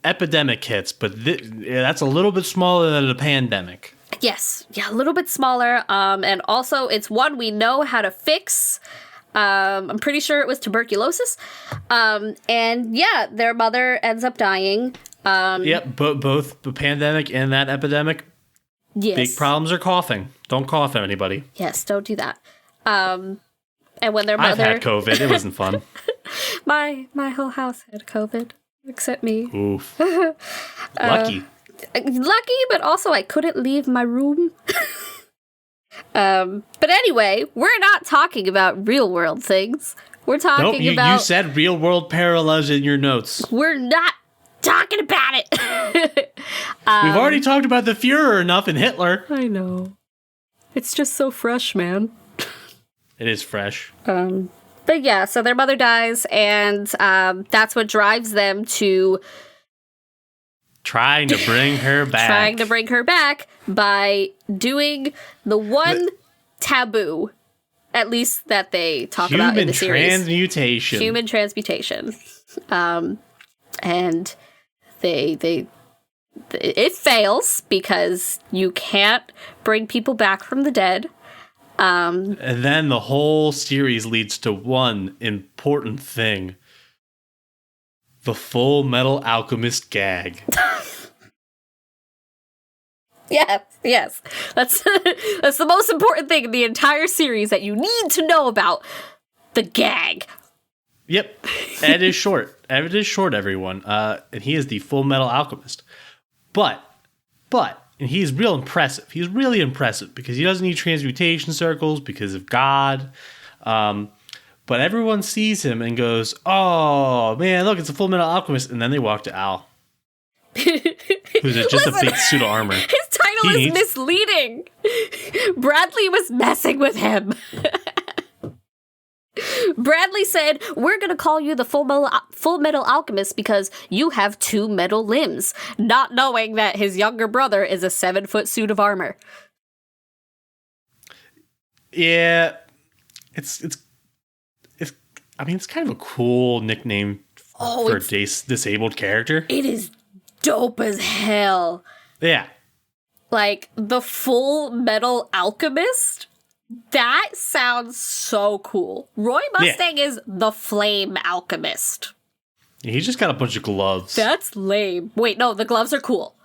epidemic hits, but that's a little bit smaller than a pandemic. Yes, yeah, a little bit smaller, and also it's one we know how to fix. I'm pretty sure it was tuberculosis, and yeah, their mother ends up dying. Both the pandemic and that epidemic. Yes. Big problems are coughing. Don't cough at anybody. Yes, don't do that. And when their mother... I've had COVID. It wasn't fun. My whole house had COVID, except me. Oof. Lucky. Lucky, but also I couldn't leave my room. But anyway, we're not talking about real world things. We're talking about... You said real world parallels in your notes. We're not talking about it. We've already talked about the Fuhrer enough and Hitler. I know. It's just so fresh, man. It is fresh. But yeah, so their mother dies, and that's what drives them to... Trying to bring her back. By doing the one taboo, at least that they talk about in the series. Human transmutation. And it fails because you can't bring people back from the dead. And then the whole series leads to one important thing. The Fullmetal Alchemist gag. Yes. That's the most important thing in the entire series that you need to know about. The gag. Yep. Ed is short. Ed is short, everyone. And he is the Fullmetal Alchemist. But, and he's real impressive. He's really impressive because he doesn't need transmutation circles because of God. But everyone sees him and goes, oh, man, look, it's a Fullmetal Alchemist. And then they walk to Al. Who's just a big suit of armor. His title is misleading. Bradley was messing with him. Bradley said, we're going to call you the Fullmetal Alchemist because you have 2 metal limbs, not knowing that his younger brother is a 7-foot suit of armor. Yeah, it's kind of a cool nickname for a disabled character. It is dope as hell. Yeah. Like, the Fullmetal Alchemist? That sounds so cool. Roy Mustang is the Flame Alchemist. He just got a bunch of gloves. That's lame. Wait, no, the gloves are cool.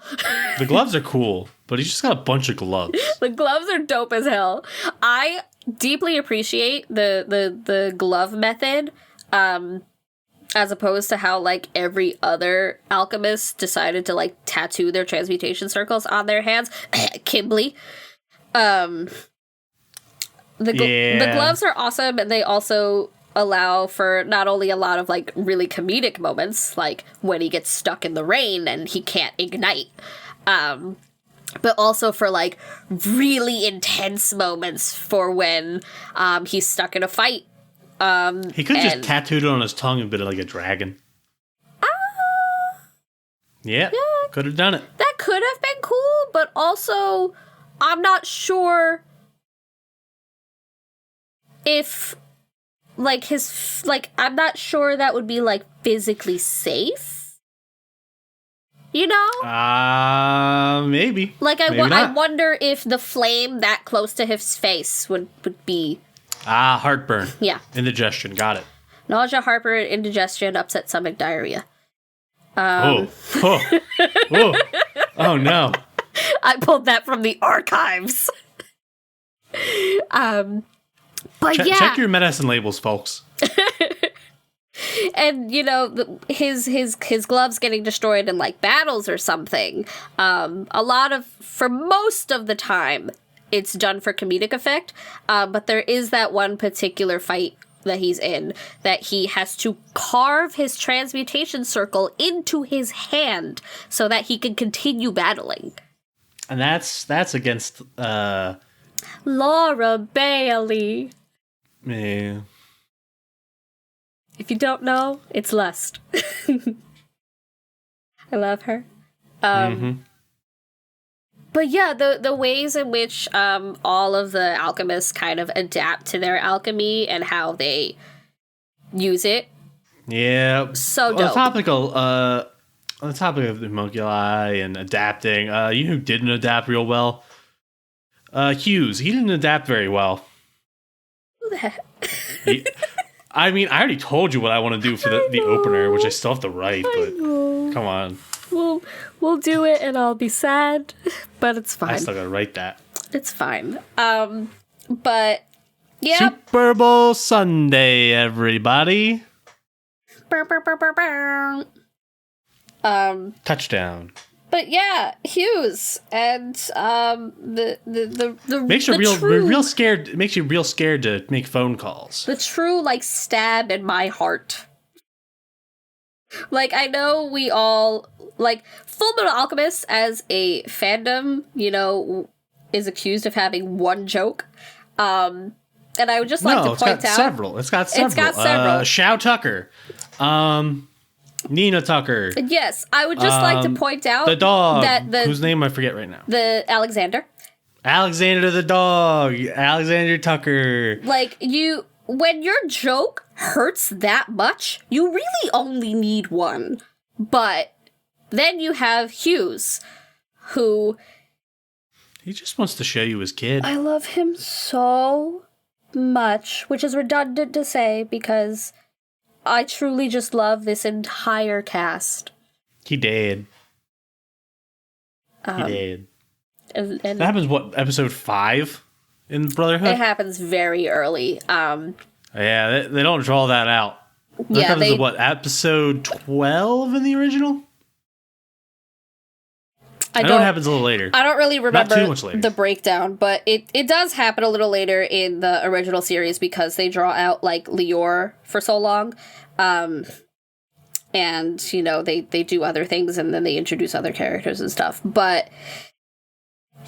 The gloves are cool, but he's just got a bunch of gloves. The gloves are dope as hell. I deeply appreciate the glove method, as opposed to how, like, every other alchemist decided to, like, tattoo their transmutation circles on their hands. Kimberly. The gloves are awesome, and they also allow for not only a lot of, like, really comedic moments, like when he gets stuck in the rain and he can't ignite, but also for, like, really intense moments for when he's stuck in a fight. He could have just tattooed it on his tongue and been like a dragon. Yeah, could have done it. That could have been cool, but also I'm not sure if, like, I'm not sure that would be, like, physically safe. You know? Maybe. Like, I wonder if the flame that close to his face would be... heartburn. Yeah. Indigestion, got it. Nausea, heartburn, indigestion, upset stomach, diarrhea. Oh no. I pulled that from the archives. But check your medicine labels, folks. And, you know, his gloves getting destroyed in, like, battles or something. For most of the time, it's done for comedic effect. But there is that one particular fight that he's in that he has to carve his transmutation circle into his hand so that he can continue battling. And that's against Laura Bailey. Yeah. If you don't know, it's Lust. I love her. But yeah, the ways in which all of the alchemists kind of adapt to their alchemy and how they use it. Yeah. So dope. On the topic of the homunculi and adapting, you know who didn't adapt real well? Hughes. He didn't adapt very well. Who the heck? I mean, I already told you what I want to do for the opener, which I still have to write, but come on. We'll do it and I'll be sad, but it's fine. I still gotta write that. It's fine. But yeah. Super Bowl Sunday, everybody. Touchdown. But yeah, Hughes and the makes you true, real scared. It makes you real scared to make phone calls. The true like stab in my heart. Like I know we all like Fullmetal Alchemist as a fandom, you know, is accused of having one joke. And I would just like to point out several. It's got several. Shou Tucker. Nina Tucker. Yes, I would just like to point out the dog, that whose name I forget right now. The Alexander the dog, Alexander Tucker. Like when your joke hurts that much, you really only need one. But then you have Hughes, who he just wants to show you his kid. I love him so much, which is redundant to say because I truly just love this entire cast. He did. He did. And that happens, what, episode 5 in Brotherhood? It happens very early. Yeah, they don't draw that out. That happens what, episode 12 in the original? I know it happens a little later. I don't really remember Not too much later. The breakdown, but it does happen a little later in the original series because they draw out, like, Lior for so long. And, you know, they do other things and then they introduce other characters and stuff. But,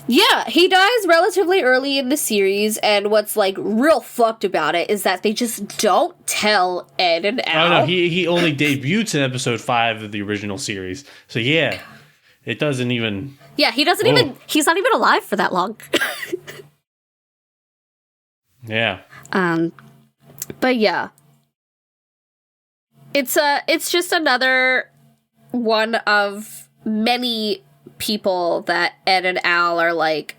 yeah, he dies relatively early in the series, and what's, like, real fucked about it is that they just don't tell Ed and Al. Oh, no, he only debuts in episode 5 of the original series. So, yeah. It doesn't even... Yeah, he doesn't even... He's not even alive for that long. Yeah. But yeah. It's just another one of many people that Ed and Al are like,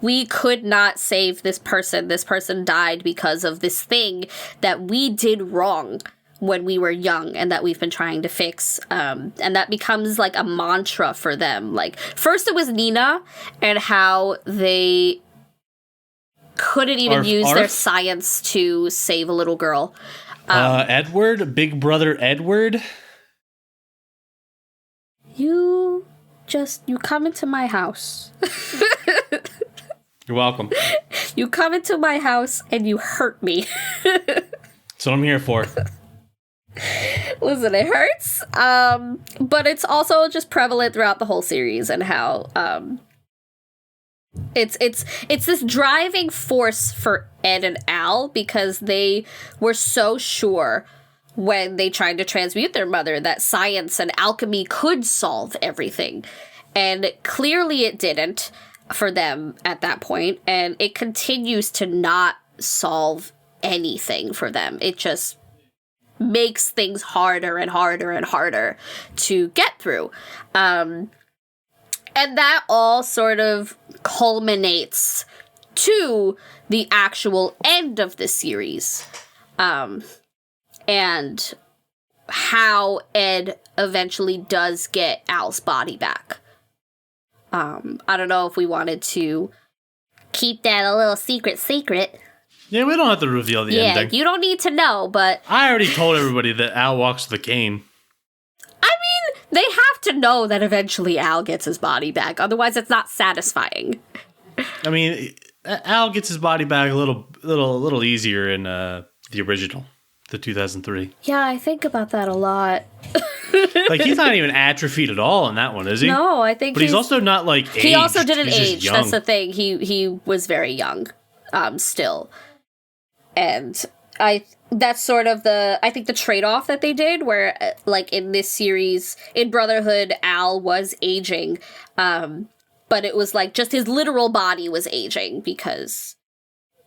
we could not save this person. This person died because of this thing that we did wrong when we were young and that we've been trying to fix. And that becomes like a mantra for them. Like, first it was Nina and how they couldn't even use their science to save a little girl. Edward, big brother Edward. You come into my house. You're welcome. You come into my house and you hurt me. That's what I'm here for. Listen, it hurts, but it's also just prevalent throughout the whole series and how it's this driving force for Ed and Al because they were so sure when they tried to transmute their mother that science and alchemy could solve everything, and clearly it didn't for them at that point, and it continues to not solve anything for them. It just makes things harder and harder and harder to get through. And that all sort of culminates to the actual end of the series. And how Ed eventually does get Al's body back. I don't know if we wanted to keep that a little secret. Yeah, we don't have to reveal the ending. Yeah, you don't need to know, but... I already told everybody that Al walks with a cane. I mean, they have to know that eventually Al gets his body back. Otherwise, it's not satisfying. I mean, Al gets his body back a little easier in the original, the 2003. Yeah, I think about that a lot. Like, he's not even atrophied at all in that one, is he? No, I think But he's also not, like, aged. He also didn't He's just age. young. That's the thing. He was very young, still. And that's sort of I think the trade-off that they did, where, like, in this series, in Brotherhood, Al was aging, but it was, like, just his literal body was aging, because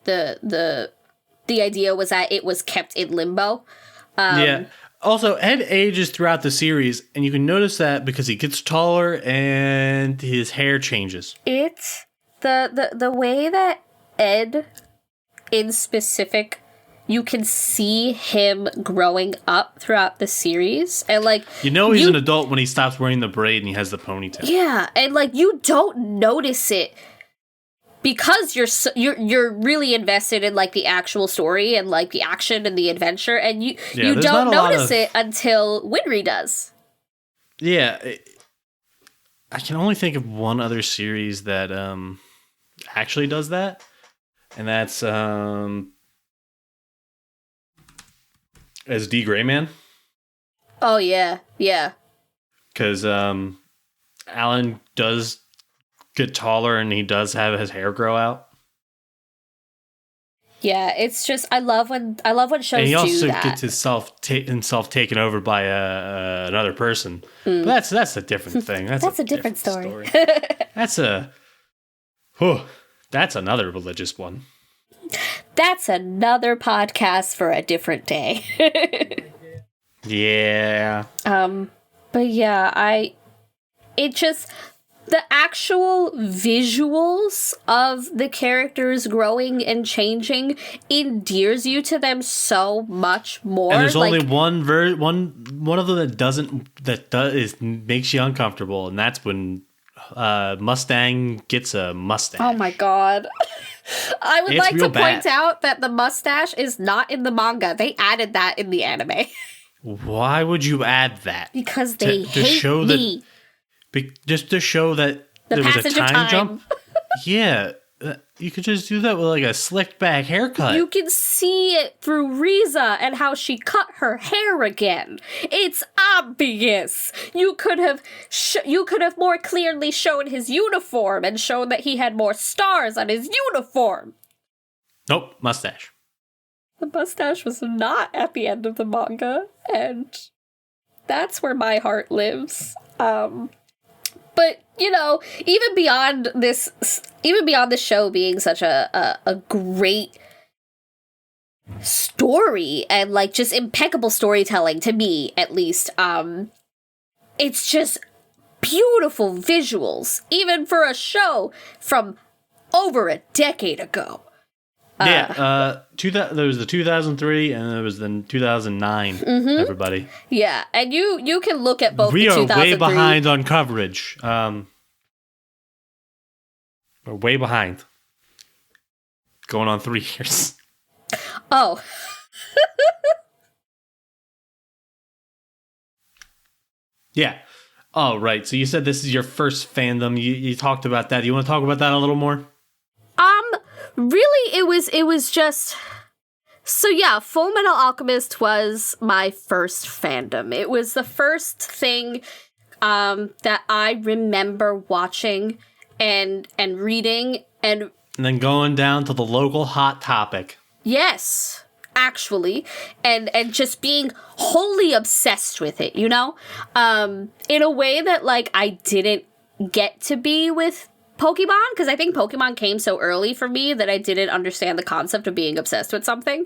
the idea was that it was kept in limbo. Yeah. Also, Ed ages throughout the series, and you can notice that because he gets taller and his hair changes. It's the way that Ed, in specific, you can see him growing up throughout the series, and like he's an adult when he stops wearing the braid and he has the ponytail. Yeah, and like you don't notice it because you're really invested in like the actual story and like the action and the adventure, and you don't notice it until Winry does. Yeah, I can only think of one other series that actually does that, and that's as D. Grayman. Oh yeah, yeah. Because Alan does get taller and he does have his hair grow out. Yeah, it's just I love when shows do that. And he also gets himself taken over by another person. But that's a different thing. That's a different story. That's another religious one. That's another podcast for a different day. Yeah. But yeah, the actual visuals of the characters growing and changing endears you to them so much more. And there's only one of them that makes you uncomfortable, and that's when Mustang gets a mustache. Oh my god. I would like to point out that the mustache is not in the manga. They added that in the anime. Why would you add that? Because they hate me. Just to show that there was a time jump? Yeah. You could just do that with like a slicked back haircut. You can see it through Riza and how she cut her hair again. It's obvious. You could have more clearly shown his uniform and shown that he had more stars on his uniform. Nope, mustache. The mustache was not at the end of the manga, and that's where my heart lives. But, even beyond this show being such a great story and, like, just impeccable storytelling, to me, at least, it's just beautiful visuals, even for a show from over a decade ago. Yeah, there was the 2003 and there was the 2009, everybody. Yeah, and you can look at both we the 2003... We are way 2003... behind on coverage. We're way behind. Going on 3 years. Oh. Yeah. Oh, right. So you said this is your first fandom. You talked about that. You want to talk about that a little more? Really, it was just... So yeah, Fullmetal Alchemist was my first fandom. It was the first thing that I remember watching and reading and then going down to the local Hot Topic. Yes, actually, and just being wholly obsessed with it, in a way that like I didn't get to be with Pokemon, because I think Pokemon came so early for me that I didn't understand the concept of being obsessed with something.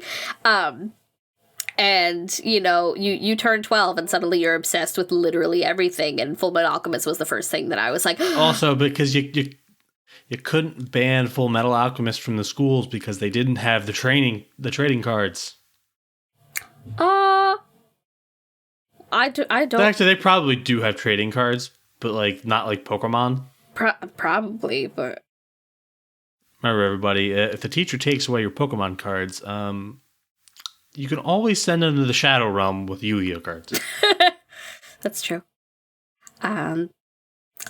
And, you turn 12 and suddenly you're obsessed with literally everything, and Fullmetal Alchemist was the first thing that I was like... Also, because you couldn't ban Fullmetal Alchemist from the schools because they didn't have the trading cards. I don't... Actually, they probably do have trading cards, but like not like Pokemon. Probably, but... Remember, everybody, if the teacher takes away your Pokemon cards, you can always send them to the Shadow Realm with Yu-Gi-Oh cards. That's true.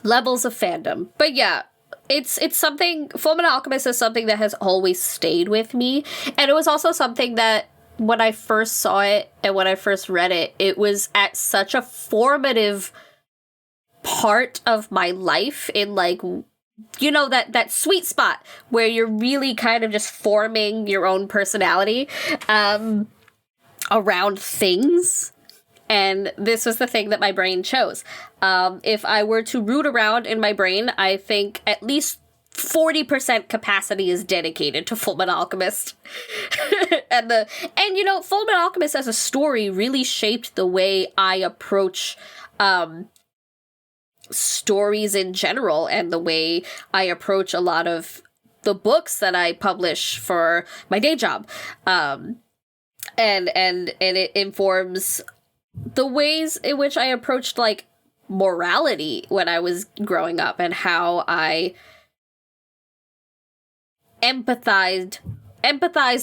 Levels of fandom. But yeah, it's something, Fullmetal Alchemist is something that has always stayed with me. And it was also something that when I first saw it and when I first read it, it was at such a formative part of my life in, like, you know, that sweet spot where you're really kind of just forming your own personality around things. And this was the thing that my brain chose. If I were to root around in my brain, I think at least 40% capacity is dedicated to Fullmetal Alchemist. and you know, Fullmetal Alchemist as a story really shaped the way I approach stories in general and the way I approach a lot of the books that I publish for my day job. And it informs the ways in which I approached, like, morality when I was growing up and how I empathized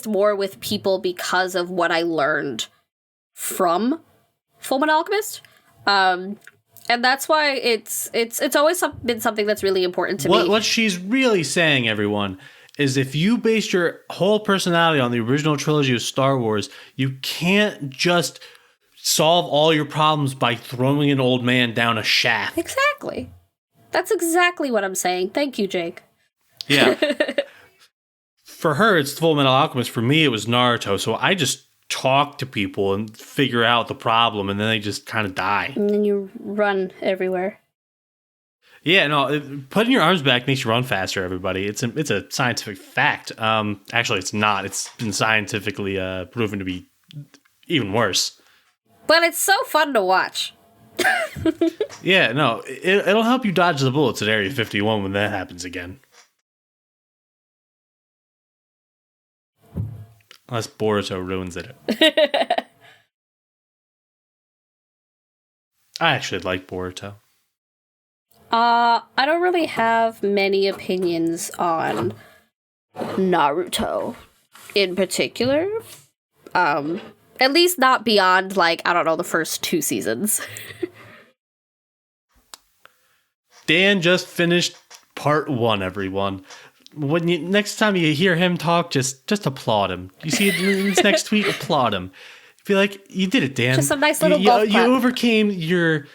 more with people because of what I learned from Fullmetal Alchemist. And that's why it's always been something that's really important to me. What she's really saying, everyone, is if you based your whole personality on the original trilogy of Star Wars, you can't just solve all your problems by throwing an old man down a shaft. Exactly. That's exactly what I'm saying. Thank you, Jake. Yeah. For her, it's Fullmetal Alchemist. For me, it was Naruto. So I just talk to people and figure out the problem, and then they just kind of die. And then you run everywhere. Yeah, no, putting your arms back makes you run faster, everybody. It's a scientific fact. Actually, it's not. It's been scientifically proven to be even worse. But it's so fun to watch. Yeah, no, it'll help you dodge the bullets at Area 51 when that happens again. Unless Boruto ruins it. I actually like Boruto. I don't really have many opinions on Naruto in particular. At least not beyond, like, I don't know, the first 2 seasons. Dan just finished part 1, everyone. Next time you hear him talk, just applaud him. You see it in his next tweet, applaud him. Be like, you did it, Dan. Just a nice little golf clap. You overcame your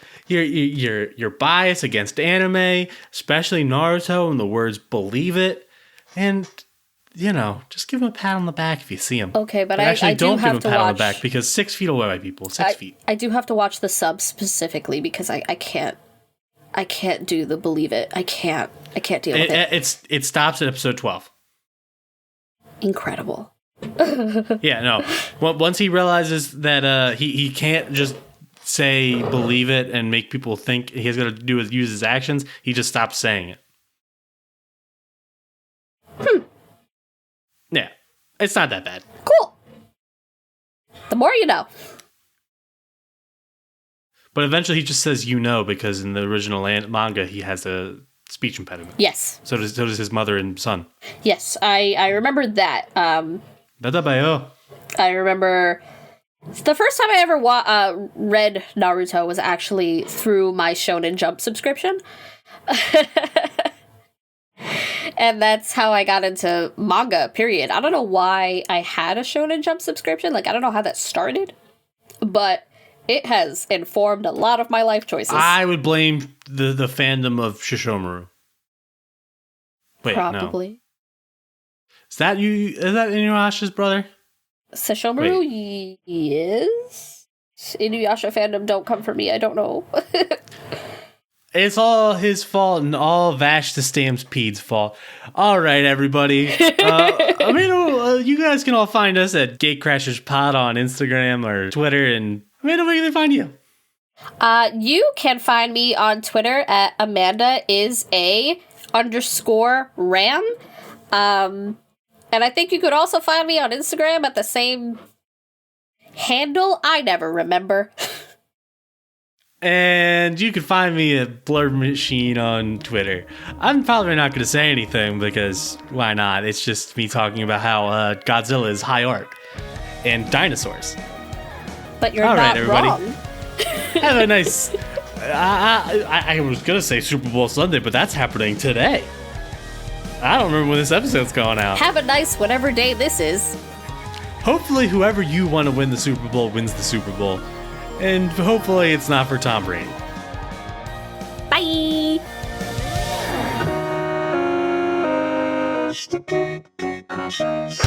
bias against anime, especially Naruto, and the words "believe it," and you know, just give him a pat on the back if you see him. Okay, but actually don't give him a pat on the watch... back because 6 feet away, people. 6 feet. I do have to watch the sub specifically because I can't do the believe it. I can't deal with it. It stops at episode 12. Incredible. Yeah, no. Once he realizes that he can't just say believe it and make people think, he has got to use his actions, he just stops saying it. Yeah, it's not that bad. Cool. The more you know. But eventually he just says you know because in the original manga he has a speech impediment. Yes. So does his mother and son. Yes, I remember that. I remember the first time I ever read Naruto was actually through my Shonen Jump subscription. And that's how I got into manga, period. I don't know why I had a Shonen Jump subscription. Like, I don't know how that started. But it has informed a lot of my life choices. I would blame the fandom of Shishomaru. Wait, probably. No. Is that Inuyasha's brother? Sesshomaru, yes. Inuyasha fandom, don't come for me. I don't know. It's all his fault and all Vash the Stampede's fault. All right, everybody. You guys can all find us at Gatecrashers Pod on Instagram or Twitter. And Amanda, where can they find you? You can find me on Twitter at AmandaIsA_Ram. And I think you could also find me on Instagram at the same handle. I never remember. And you can find me at Blurb Machine on Twitter. I'm probably not going to say anything because why not? It's just me talking about how Godzilla is high art and dinosaurs. But you're All not right, everybody. wrong. Have a nice... I was going to say Super Bowl Sunday, but that's happening today. I don't remember when this episode's going out. Have a nice whatever day this is. Hopefully whoever you want to win the Super Bowl wins the Super Bowl. And hopefully it's not for Tom Brady. Bye! It's the Gate Crashers.